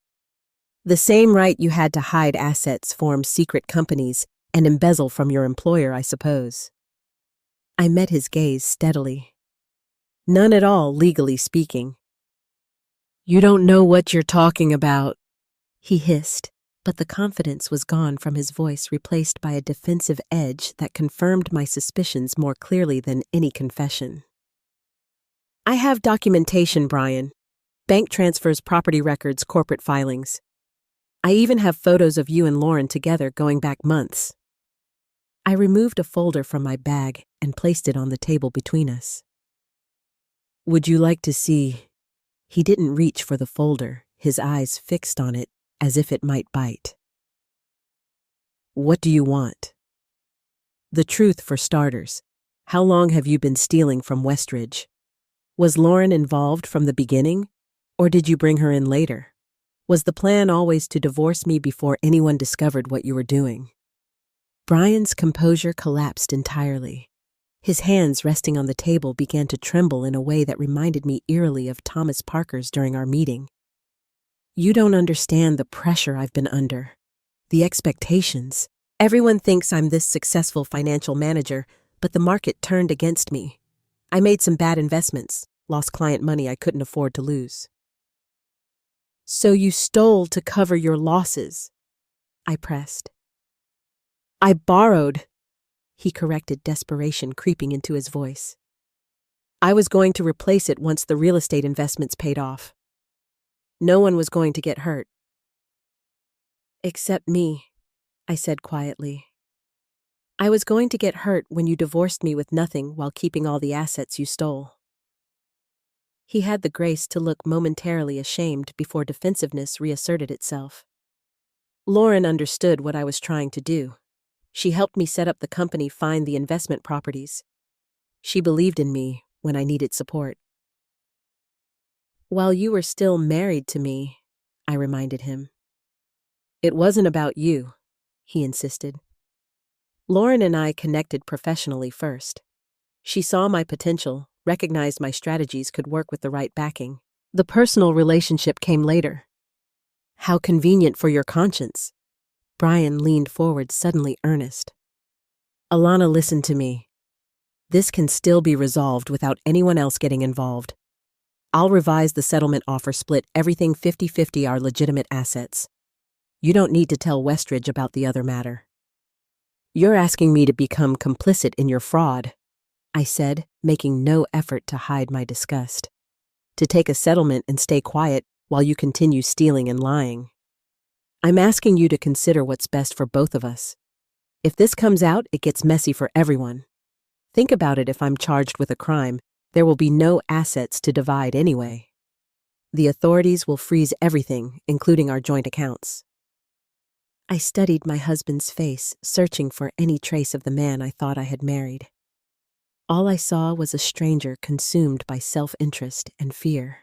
The same right you had to hide assets, form secret companies, and embezzle from your employer, I suppose. I met his gaze steadily. None at all, legally speaking. You don't know what you're talking about, he hissed, but the confidence was gone from his voice, replaced by a defensive edge that confirmed my suspicions more clearly than any confession. I have documentation, Brian. Bank transfers, property records, corporate filings. I even have photos of you and Lauren together going back months. I removed a folder from my bag and placed it on the table between us. Would you like to see? He didn't reach for the folder, his eyes fixed on it as if it might bite. What do you want? The truth, for starters. How long have you been stealing from Westridge? Was Lauren involved from the beginning, or did you bring her in later? Was the plan always to divorce me before anyone discovered what you were doing? Brian's composure collapsed entirely. His hands resting on the table began to tremble in a way that reminded me eerily of Thomas Parker's during our meeting. You don't understand the pressure I've been under. The expectations. Everyone thinks I'm this successful financial manager, but the market turned against me. I made some bad investments, lost client money I couldn't afford to lose. So you stole to cover your losses, I pressed. I borrowed, he corrected, desperation creeping into his voice. I was going to replace it once the real estate investments paid off. No one was going to get hurt. Except me, I said quietly. I was going to get hurt when you divorced me with nothing while keeping all the assets you stole. He had the grace to look momentarily ashamed before defensiveness reasserted itself. Lauren understood what I was trying to do. She helped me set up the company, find the investment properties. She believed in me when I needed support. While you were still married to me, I reminded him. It wasn't about you, he insisted. Lauren and I connected professionally first. She saw my potential, recognized my strategies could work with the right backing. The personal relationship came later. How convenient for your conscience. Brian leaned forward, suddenly earnest. Alana, listen to me. This can still be resolved without anyone else getting involved. I'll revise the settlement offer, split everything 50-50 our legitimate assets. You don't need to tell Westridge about the other matter. You're asking me to become complicit in your fraud, I said, making no effort to hide my disgust. To take a settlement and stay quiet while you continue stealing and lying. I'm asking you to consider what's best for both of us. If this comes out, it gets messy for everyone. Think about it. If I'm charged with a crime, there will be no assets to divide anyway. The authorities will freeze everything, including our joint accounts. I studied my husband's face, searching for any trace of the man I thought I had married. All I saw was a stranger consumed by self-interest and fear.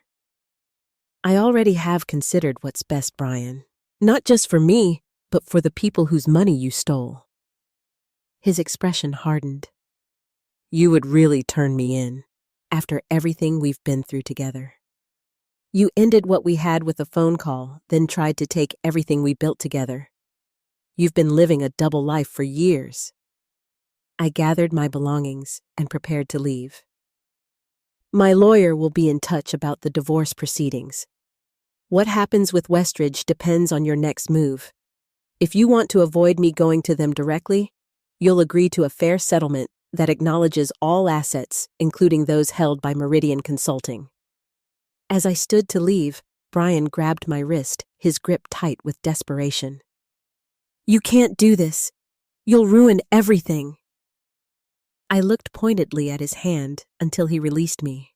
I already have considered what's best, Brian. Not just for me, but for the people whose money you stole. His expression hardened. You would really turn me in, after everything we've been through together. You ended what we had with a phone call, then tried to take everything we built together. You've been living a double life for years. I gathered my belongings and prepared to leave. My lawyer will be in touch about the divorce proceedings. What happens with Westridge depends on your next move. If you want to avoid me going to them directly, you'll agree to a fair settlement that acknowledges all assets, including those held by Meridian Consulting. As I stood to leave, Brian grabbed my wrist, his grip tight with desperation. You can't do this. You'll ruin everything. I looked pointedly at his hand until he released me.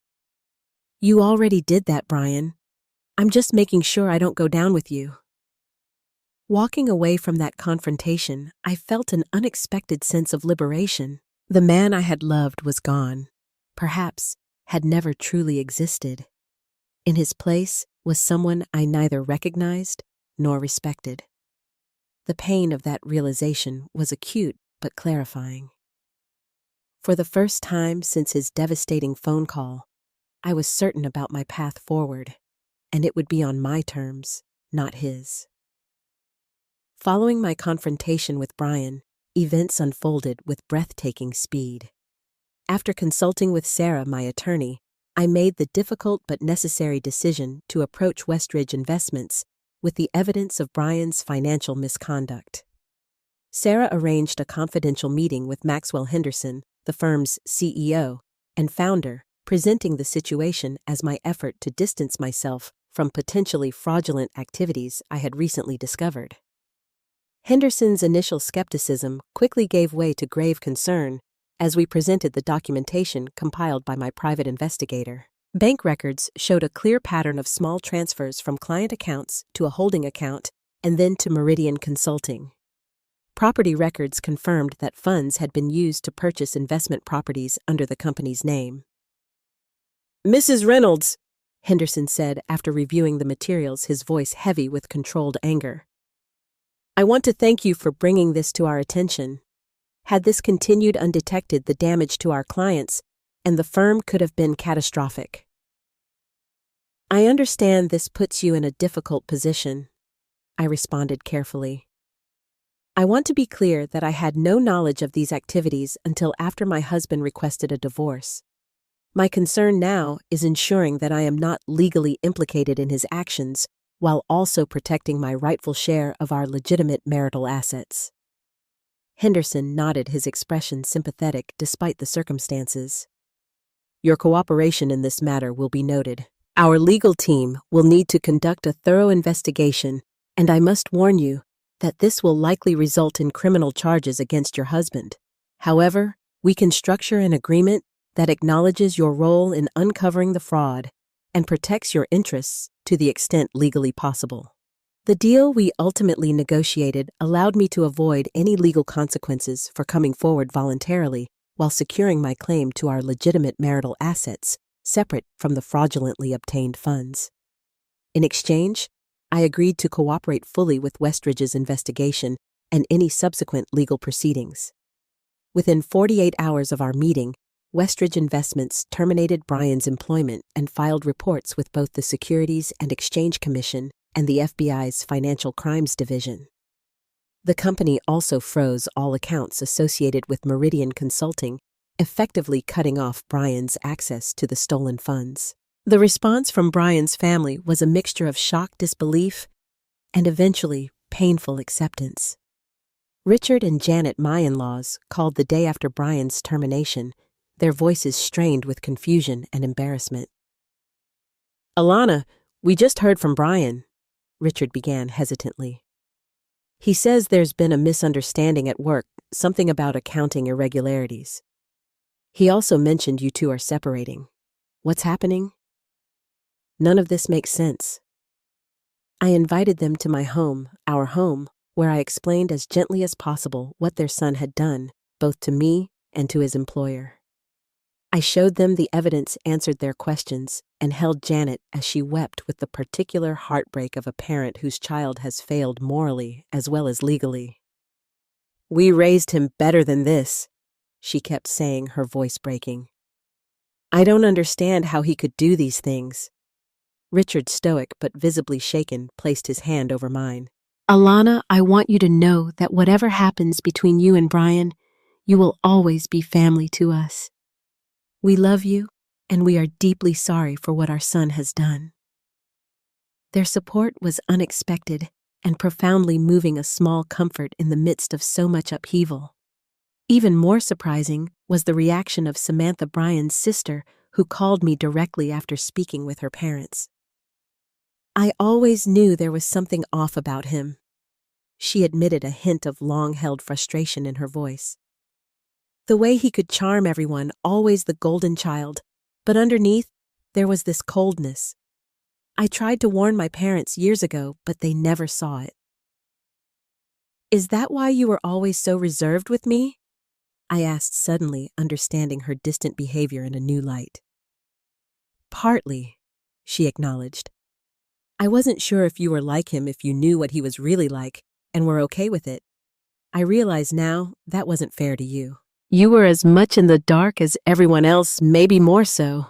You already did that, Brian. I'm just making sure I don't go down with you. Walking away from that confrontation, I felt an unexpected sense of liberation. The man I had loved was gone, perhaps had never truly existed. In his place was someone I neither recognized nor respected. The pain of that realization was acute but clarifying. For the first time since his devastating phone call, I was certain about my path forward, and it would be on my terms, not his. Following my confrontation with Brian, events unfolded with breathtaking speed. After consulting with Sarah, my attorney, I made the difficult but necessary decision to approach Westridge Investments with the evidence of Brian's financial misconduct. Sarah arranged a confidential meeting with Maxwell Henderson, the firm's CEO and founder, presenting the situation as my effort to distance myself from potentially fraudulent activities I had recently discovered. Henderson's initial skepticism quickly gave way to grave concern as we presented the documentation compiled by my private investigator. Bank records showed a clear pattern of small transfers from client accounts to a holding account and then to Meridian Consulting. Property records confirmed that funds had been used to purchase investment properties under the company's name. "Mrs. Reynolds," Henderson said after reviewing the materials, his voice heavy with controlled anger, "I want to thank you for bringing this to our attention. Had this continued undetected, the damage to our clients and the firm could have been catastrophic. I understand this puts you in a difficult position," I responded carefully. "I want to be clear that I had no knowledge of these activities until after my husband requested a divorce. My concern now is ensuring that I am not legally implicated in his actions while also protecting my rightful share of our legitimate marital assets." Henderson nodded, his expression sympathetic despite the circumstances. "Your cooperation in this matter will be noted. Our legal team will need to conduct a thorough investigation, and I must warn you that this will likely result in criminal charges against your husband. However, we can structure an agreement that acknowledges your role in uncovering the fraud and protects your interests to the extent legally possible." The deal we ultimately negotiated allowed me to avoid any legal consequences for coming forward voluntarily while securing my claim to our legitimate marital assets, separate from the fraudulently obtained funds. In exchange, I agreed to cooperate fully with Westridge's investigation and any subsequent legal proceedings. Within 48 hours of our meeting, Westridge Investments terminated Brian's employment and filed reports with both the Securities and Exchange Commission and the FBI's Financial Crimes Division. The company also froze all accounts associated with Meridian Consulting, effectively cutting off Brian's access to the stolen funds. The response from Brian's family was a mixture of shocked disbelief and eventually painful acceptance. Richard and Janet, my in-laws, called the day after Brian's termination, their voices strained with confusion and embarrassment. "Alana, we just heard from Brian," Richard began hesitantly. "He says there's been a misunderstanding at work, something about accounting irregularities. He also mentioned you two are separating. What's happening?" "None of this makes sense." I invited them to my home, our home, where I explained as gently as possible what their son had done, both to me and to his employer. I showed them the evidence, answered their questions, and held Janet as she wept with the particular heartbreak of a parent whose child has failed morally as well as legally. "We raised him better than this," she kept saying, her voice breaking. "I don't understand how he could do these things." Richard, stoic but visibly shaken, placed his hand over mine. "Alana, I want you to know that whatever happens between you and Brian, you will always be family to us. We love you, and we are deeply sorry for what our son has done." Their support was unexpected and profoundly moving, a small comfort in the midst of so much upheaval. Even more surprising was the reaction of Samantha, Brian's sister, who called me directly after speaking with her parents. "I always knew there was something off about him," she admitted, a hint of long-held frustration in her voice. "The way he could charm everyone, always the golden child, but underneath, there was this coldness. I tried to warn my parents years ago, but they never saw it." "Is that why you were always so reserved with me?" I asked, suddenly understanding her distant behavior in a new light. "Partly," she acknowledged. "I wasn't sure if you were like him, if you knew what he was really like, and were okay with it. I realize now that wasn't fair to you. You were as much in the dark as everyone else, maybe more so."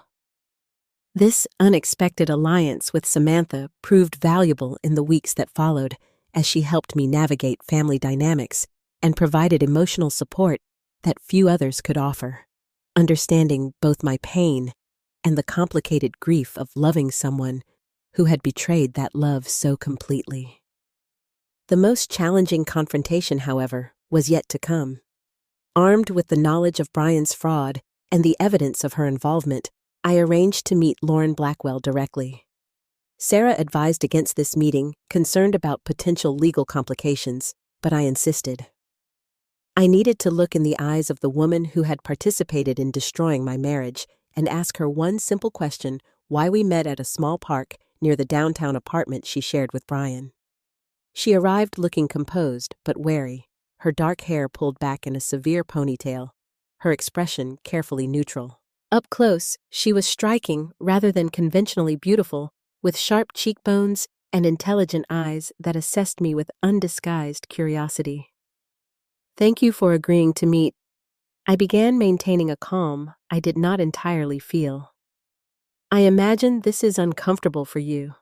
This unexpected alliance with Samantha proved valuable in the weeks that followed, as she helped me navigate family dynamics and provided emotional support that few others could offer, understanding both my pain and the complicated grief of loving someone who had betrayed that love so completely. The most challenging confrontation, however, was yet to come. Armed with the knowledge of Brian's fraud and the evidence of her involvement, I arranged to meet Lauren Blackwell directly. Sarah advised against this meeting, concerned about potential legal complications, but I insisted. I needed to look in the eyes of the woman who had participated in destroying my marriage and ask her one simple question: why we met at a small park near the downtown apartment she shared with Brian. She arrived looking composed but wary, her dark hair pulled back in a severe ponytail, her expression carefully neutral. Up close, she was striking rather than conventionally beautiful, with sharp cheekbones and intelligent eyes that assessed me with undisguised curiosity. "Thank you for agreeing to meet." I began, maintaining a calm I did not entirely feel. "I imagine this is uncomfortable for you."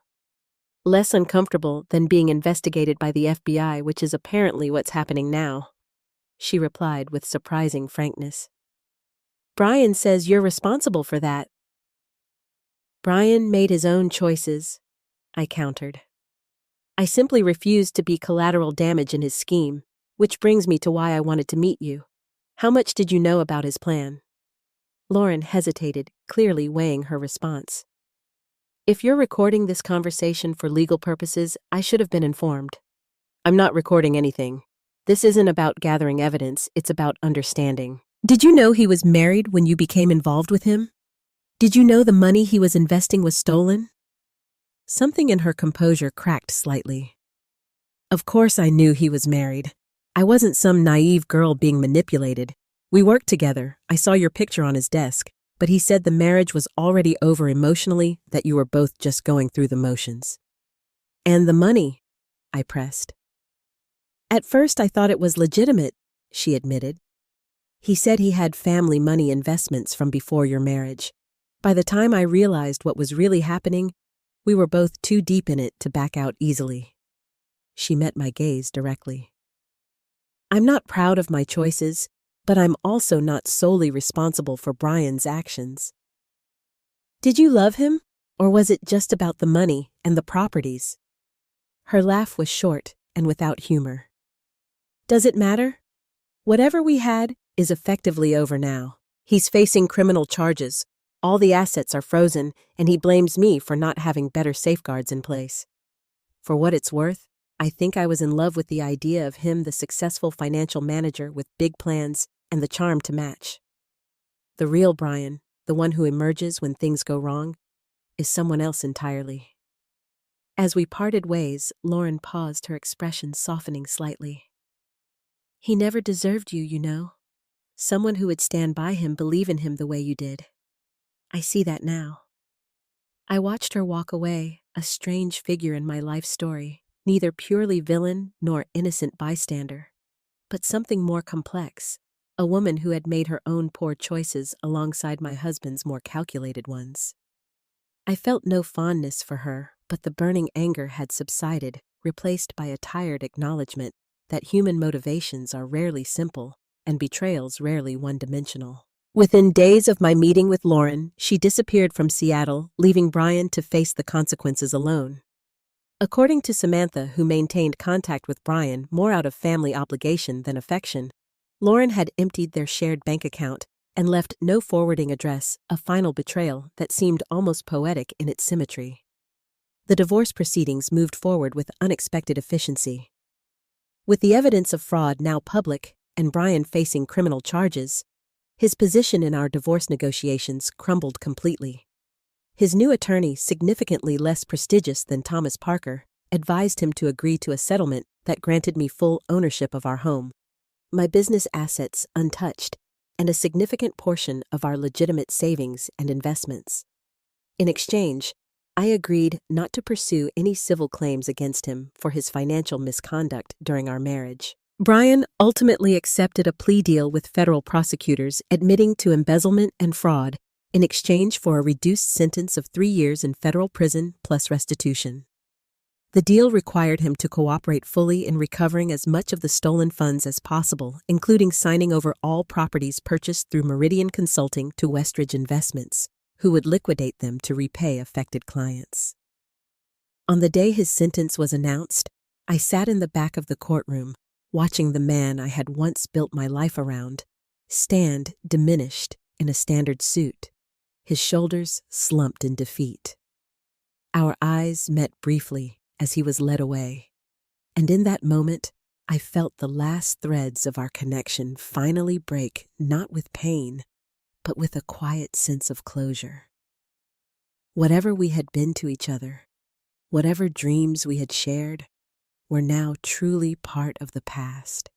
"Less uncomfortable than being investigated by the FBI, which is apparently what's happening now," she replied with surprising frankness. "Brian says you're responsible for that." "Brian made his own choices," I countered. "I simply refused to be collateral damage in his scheme, which brings me to why I wanted to meet you. How much did you know about his plan?" Lauren hesitated, clearly weighing her response. "If you're recording this conversation for legal purposes, I should have been informed." "I'm not recording anything. This isn't about gathering evidence, it's about understanding." "Did you know he was married when you became involved with him? Did you know the money he was investing was stolen?" Something in her composure cracked slightly. "Of course I knew he was married. I wasn't some naive girl being manipulated. We worked together. I saw your picture on his desk, but he said the marriage was already over emotionally, that you were both just going through the motions." "And the money?" I pressed. "At first I thought it was legitimate," she admitted. "He said he had family money investments from before your marriage. By the time I realized what was really happening, we were both too deep in it to back out easily." She met my gaze directly. "I'm not proud of my choices, but I'm also not solely responsible for Brian's actions." "Did you love him, or was it just about the money and the properties?" Her laugh was short and without humor. "Does it matter? Whatever we had is effectively over now. He's facing criminal charges. All the assets are frozen, and he blames me for not having better safeguards in place. For what it's worth, I think I was in love with the idea of him, the successful financial manager with big plans and the charm to match. The real Brian, the one who emerges when things go wrong, is someone else entirely." As we parted ways, Lauren paused, her expression softening slightly. "He never deserved you, you know. Someone who would stand by him, believe in him the way you did. I see that now." I watched her walk away, a strange figure in my life story, neither purely villain nor innocent bystander, but something more complex, a woman who had made her own poor choices alongside my husband's more calculated ones. I felt no fondness for her, but the burning anger had subsided, replaced by a tired acknowledgement that human motivations are rarely simple and betrayals rarely one-dimensional. Within days of my meeting with Lauren, she disappeared from Seattle, leaving Brian to face the consequences alone. According to Samantha, who maintained contact with Brian more out of family obligation than affection, Lauren had emptied their shared bank account and left no forwarding address, a final betrayal that seemed almost poetic in its symmetry. The divorce proceedings moved forward with unexpected efficiency. With the evidence of fraud now public and Brian facing criminal charges, his position in our divorce negotiations crumbled completely. His new attorney, significantly less prestigious than Thomas Parker, advised him to agree to a settlement that granted me full ownership of our home, my business assets untouched, and a significant portion of our legitimate savings and investments. In exchange, I agreed not to pursue any civil claims against him for his financial misconduct during our marriage. Brian ultimately accepted a plea deal with federal prosecutors, admitting to embezzlement and fraud in exchange for a reduced sentence of 3 years in federal prison plus restitution. The deal required him to cooperate fully in recovering as much of the stolen funds as possible, including signing over all properties purchased through Meridian Consulting to Westridge Investments, who would liquidate them to repay affected clients. On the day his sentence was announced, I sat in the back of the courtroom, watching the man I had once built my life around stand diminished in a standard suit, his shoulders slumped in defeat. Our eyes met briefly as he was led away, and in that moment, I felt the last threads of our connection finally break, not with pain, but with a quiet sense of closure. Whatever we had been to each other, whatever dreams we had shared, were now truly part of the past.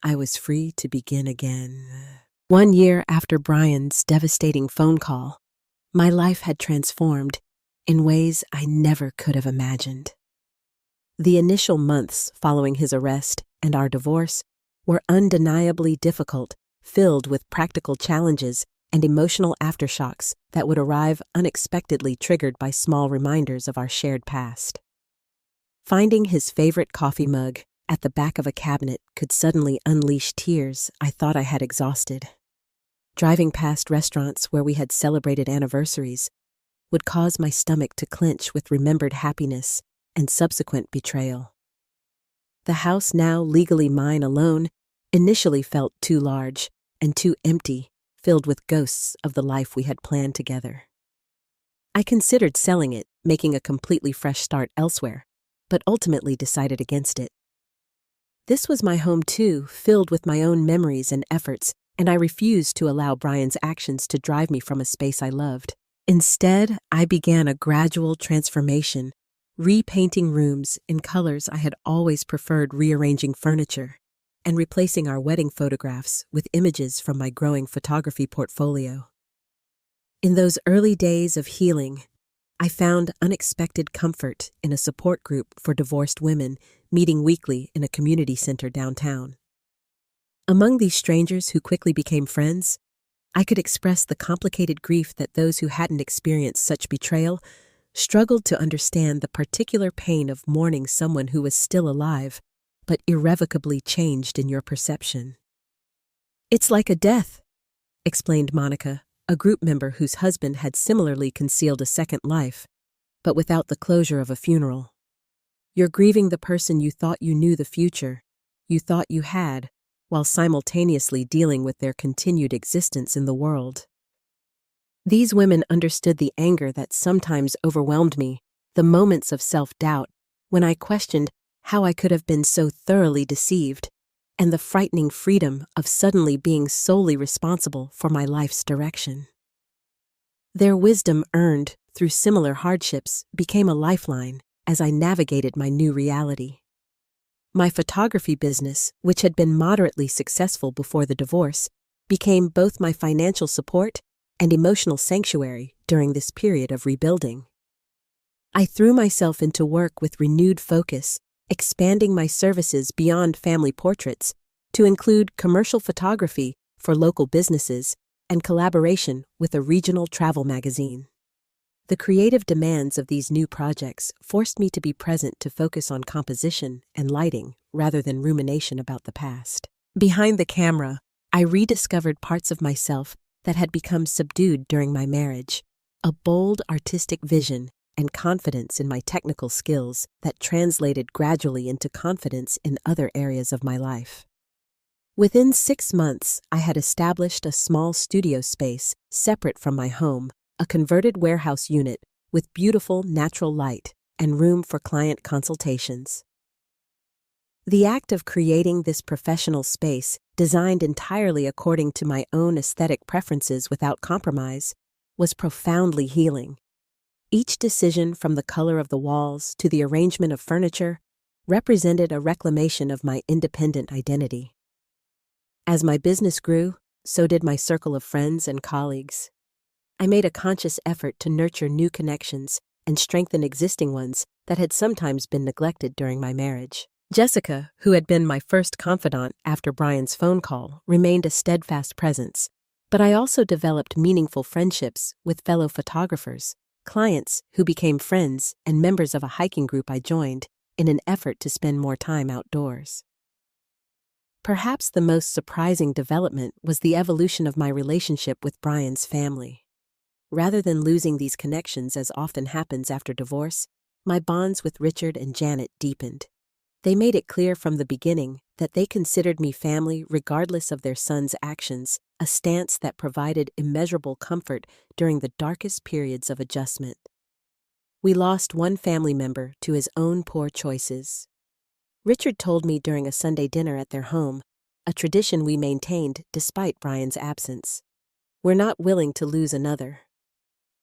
I was free to begin again. 1 year after Brian's devastating phone call, my life had transformed in ways I never could have imagined. The initial months following his arrest and our divorce were undeniably difficult, filled with practical challenges and emotional aftershocks that would arrive unexpectedly, triggered by small reminders of our shared past. Finding his favorite coffee mug at the back of a cabinet could suddenly unleash tears I thought I had exhausted. Driving past restaurants where we had celebrated anniversaries would cause my stomach to clench with remembered happiness and subsequent betrayal. The house, now legally mine alone, initially felt too large and too empty, filled with ghosts of the life we had planned together. I considered selling it, making a completely fresh start elsewhere, but ultimately decided against it. This was my home too, filled with my own memories and efforts, and I refused to allow Brian's actions to drive me from a space I loved. Instead, I began a gradual transformation, repainting rooms in colors I had always preferred, rearranging furniture, and replacing our wedding photographs with images from my growing photography portfolio. In those early days of healing, I found unexpected comfort in a support group for divorced women meeting weekly in a community center downtown. Among these strangers who quickly became friends, I could express the complicated grief that those who hadn't experienced such betrayal struggled to understand, the particular pain of mourning someone who was still alive, but irrevocably changed in your perception. "It's like a death," explained Monica, a group member whose husband had similarly concealed a second life, but without the closure of a funeral. "You're grieving the person you thought you knew, the future you thought you had, while simultaneously dealing with their continued existence in the world." These women understood the anger that sometimes overwhelmed me, the moments of self-doubt when I questioned how I could have been so thoroughly deceived, and the frightening freedom of suddenly being solely responsible for my life's direction. Their wisdom, earned through similar hardships, became a lifeline as I navigated my new reality. My photography business, which had been moderately successful before the divorce, became both my financial support and emotional sanctuary during this period of rebuilding. I threw myself into work with renewed focus, expanding my services beyond family portraits to include commercial photography for local businesses and collaboration with a regional travel magazine. The creative demands of these new projects forced me to be present, to focus on composition and lighting rather than rumination about the past. Behind the camera, I rediscovered parts of myself that had become subdued during my marriage, a bold artistic vision and confidence in my technical skills that translated gradually into confidence in other areas of my life. Within 6 months, I had established a small studio space separate from my home, a converted warehouse unit with beautiful natural light and room for client consultations. The act of creating this professional space, designed entirely according to my own aesthetic preferences without compromise, was profoundly healing. Each decision, from the color of the walls to the arrangement of furniture, represented a reclamation of my independent identity. As my business grew, so did my circle of friends and colleagues. I made a conscious effort to nurture new connections and strengthen existing ones that had sometimes been neglected during my marriage. Jessica, who had been my first confidant after Brian's phone call, remained a steadfast presence, but I also developed meaningful friendships with fellow photographers, clients who became friends and members of a hiking group I joined in an effort to spend more time outdoors. Perhaps the most surprising development was the evolution of my relationship with Brian's family. Rather than losing these connections as often happens after divorce, my bonds with Richard and Janet deepened. They made it clear from the beginning that they considered me family regardless of their son's actions, a stance that provided immeasurable comfort during the darkest periods of adjustment. We lost one family member to his own poor choices. Richard told me during a Sunday dinner at their home, a tradition we maintained despite Brian's absence. We're not willing to lose another.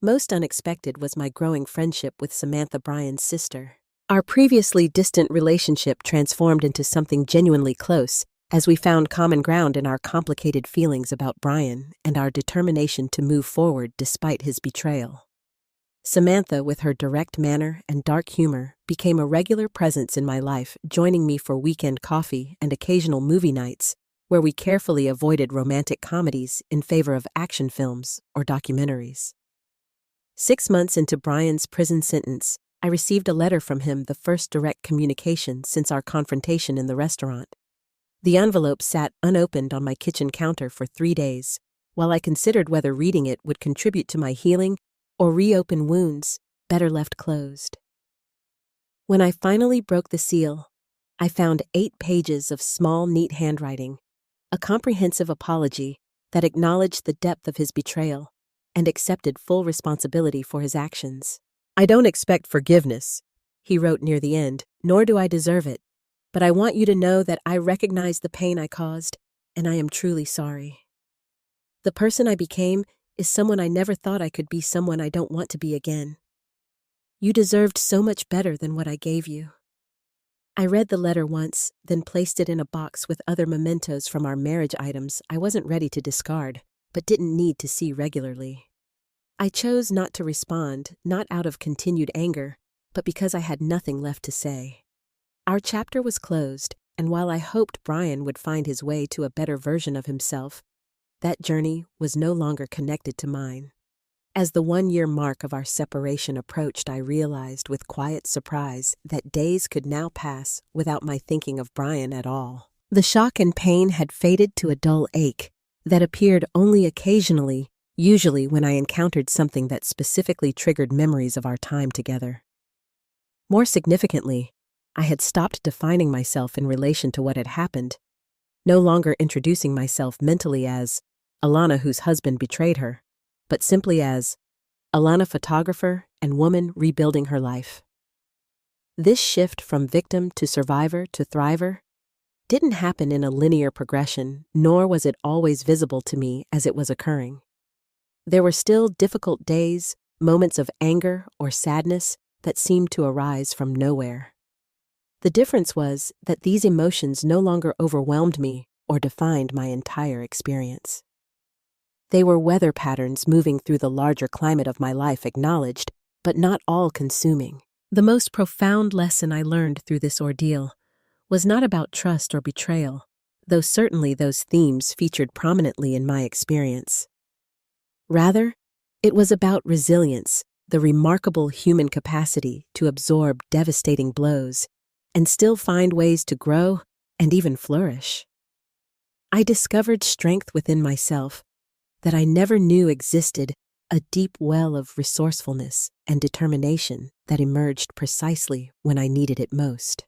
Most unexpected was my growing friendship with Samantha, Brian's sister. Our previously distant relationship transformed into something genuinely close as we found common ground in our complicated feelings about Brian and our determination to move forward despite his betrayal. Samantha, with her direct manner and dark humor, became a regular presence in my life, joining me for weekend coffee and occasional movie nights, where we carefully avoided romantic comedies in favor of action films or documentaries. 6 months into Brian's prison sentence, I received a letter from him, the first direct communication since our confrontation in the restaurant. The envelope sat unopened on my kitchen counter for 3 days, while I considered whether reading it would contribute to my healing or reopen wounds better left closed. When I finally broke the seal, I found 8 pages of small, neat handwriting, a comprehensive apology that acknowledged the depth of his betrayal and accepted full responsibility for his actions. "I don't expect forgiveness," he wrote near the end, "nor do I deserve it, but I want you to know that I recognize the pain I caused, and I am truly sorry. The person I became is someone I never thought I could be, someone I don't want to be again. You deserved so much better than what I gave you." I read the letter once, then placed it in a box with other mementos from our marriage items I wasn't ready to discard, but didn't need to see regularly. I chose not to respond, not out of continued anger, but because I had nothing left to say. Our chapter was closed, and while I hoped Brian would find his way to a better version of himself, that journey was no longer connected to mine. As the 1-year mark of our separation approached, I realized with quiet surprise that days could now pass without my thinking of Brian at all. The shock and pain had faded to a dull ache that appeared only occasionally, usually when I encountered something that specifically triggered memories of our time together. More significantly, I had stopped defining myself in relation to what had happened, no longer introducing myself mentally as Alana whose husband betrayed her, but simply as Alana, photographer and woman rebuilding her life. This shift from victim to survivor to thriver didn't happen in a linear progression, nor was it always visible to me as it was occurring. There were still difficult days, moments of anger or sadness that seemed to arise from nowhere. The difference was that these emotions no longer overwhelmed me or defined my entire experience. They were weather patterns moving through the larger climate of my life, acknowledged, but not all-consuming. The most profound lesson I learned through this ordeal was not about trust or betrayal, though certainly those themes featured prominently in my experience. Rather, it was about resilience, the remarkable human capacity to absorb devastating blows and still find ways to grow and even flourish. I discovered strength within myself that I never knew existed, a deep well of resourcefulness and determination that emerged precisely when I needed it most.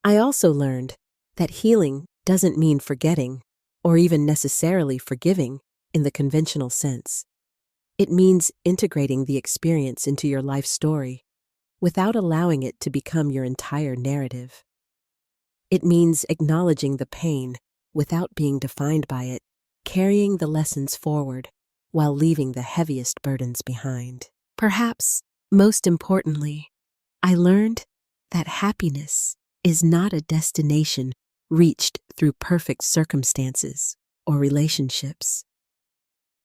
I also learned that healing doesn't mean forgetting or even necessarily forgiving in the conventional sense. It means integrating the experience into your life story without allowing it to become your entire narrative. It means acknowledging the pain without being defined by it, carrying the lessons forward while leaving the heaviest burdens behind. Perhaps, most importantly, I learned that happiness is not a destination reached through perfect circumstances or relationships,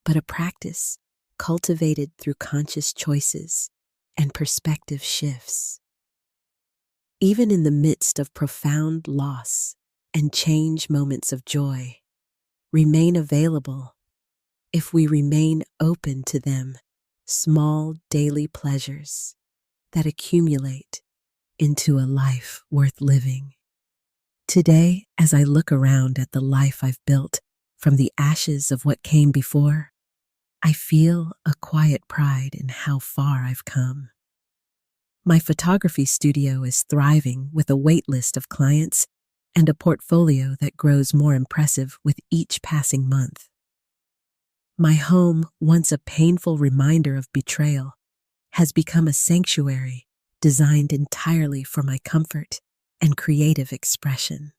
but a practice cultivated through conscious choices and perspective shifts. Even in the midst of profound loss and change, moments of joy remain available if we remain open to them small daily pleasures that accumulate into a life worth living. Today, as I look around at the life I've built from the ashes of what came before, I feel a quiet pride in how far I've come. My photography studio is thriving with a wait list of clients and a portfolio that grows more impressive with each passing month. My home, once a painful reminder of betrayal, has become a sanctuary designed entirely for my comfort and creative expression.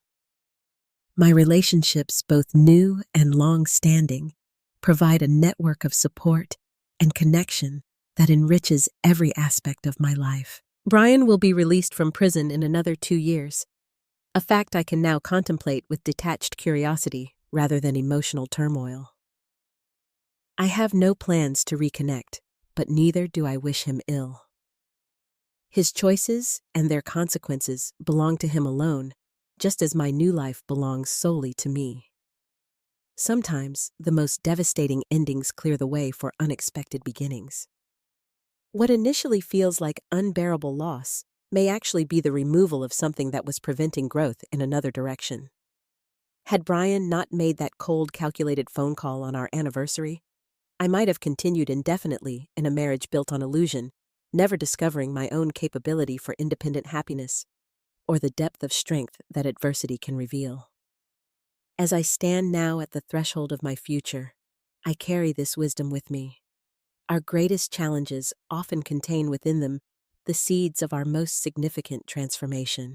My relationships, both new and long-standing, provide a network of support and connection that enriches every aspect of my life. Brian will be released from prison in another 2 years, a fact I can now contemplate with detached curiosity rather than emotional turmoil. I have no plans to reconnect, but neither do I wish him ill. His choices and their consequences belong to him alone, just as my new life belongs solely to me. Sometimes the most devastating endings clear the way for unexpected beginnings. What initially feels like unbearable loss may actually be the removal of something that was preventing growth in another direction. Had Brian not made that cold, calculated phone call on our anniversary, I might have continued indefinitely in a marriage built on illusion, never discovering my own capability for independent happiness or the depth of strength that adversity can reveal. As I stand now at the threshold of my future, I carry this wisdom with me. Our greatest challenges often contain within them the seeds of our most significant transformation.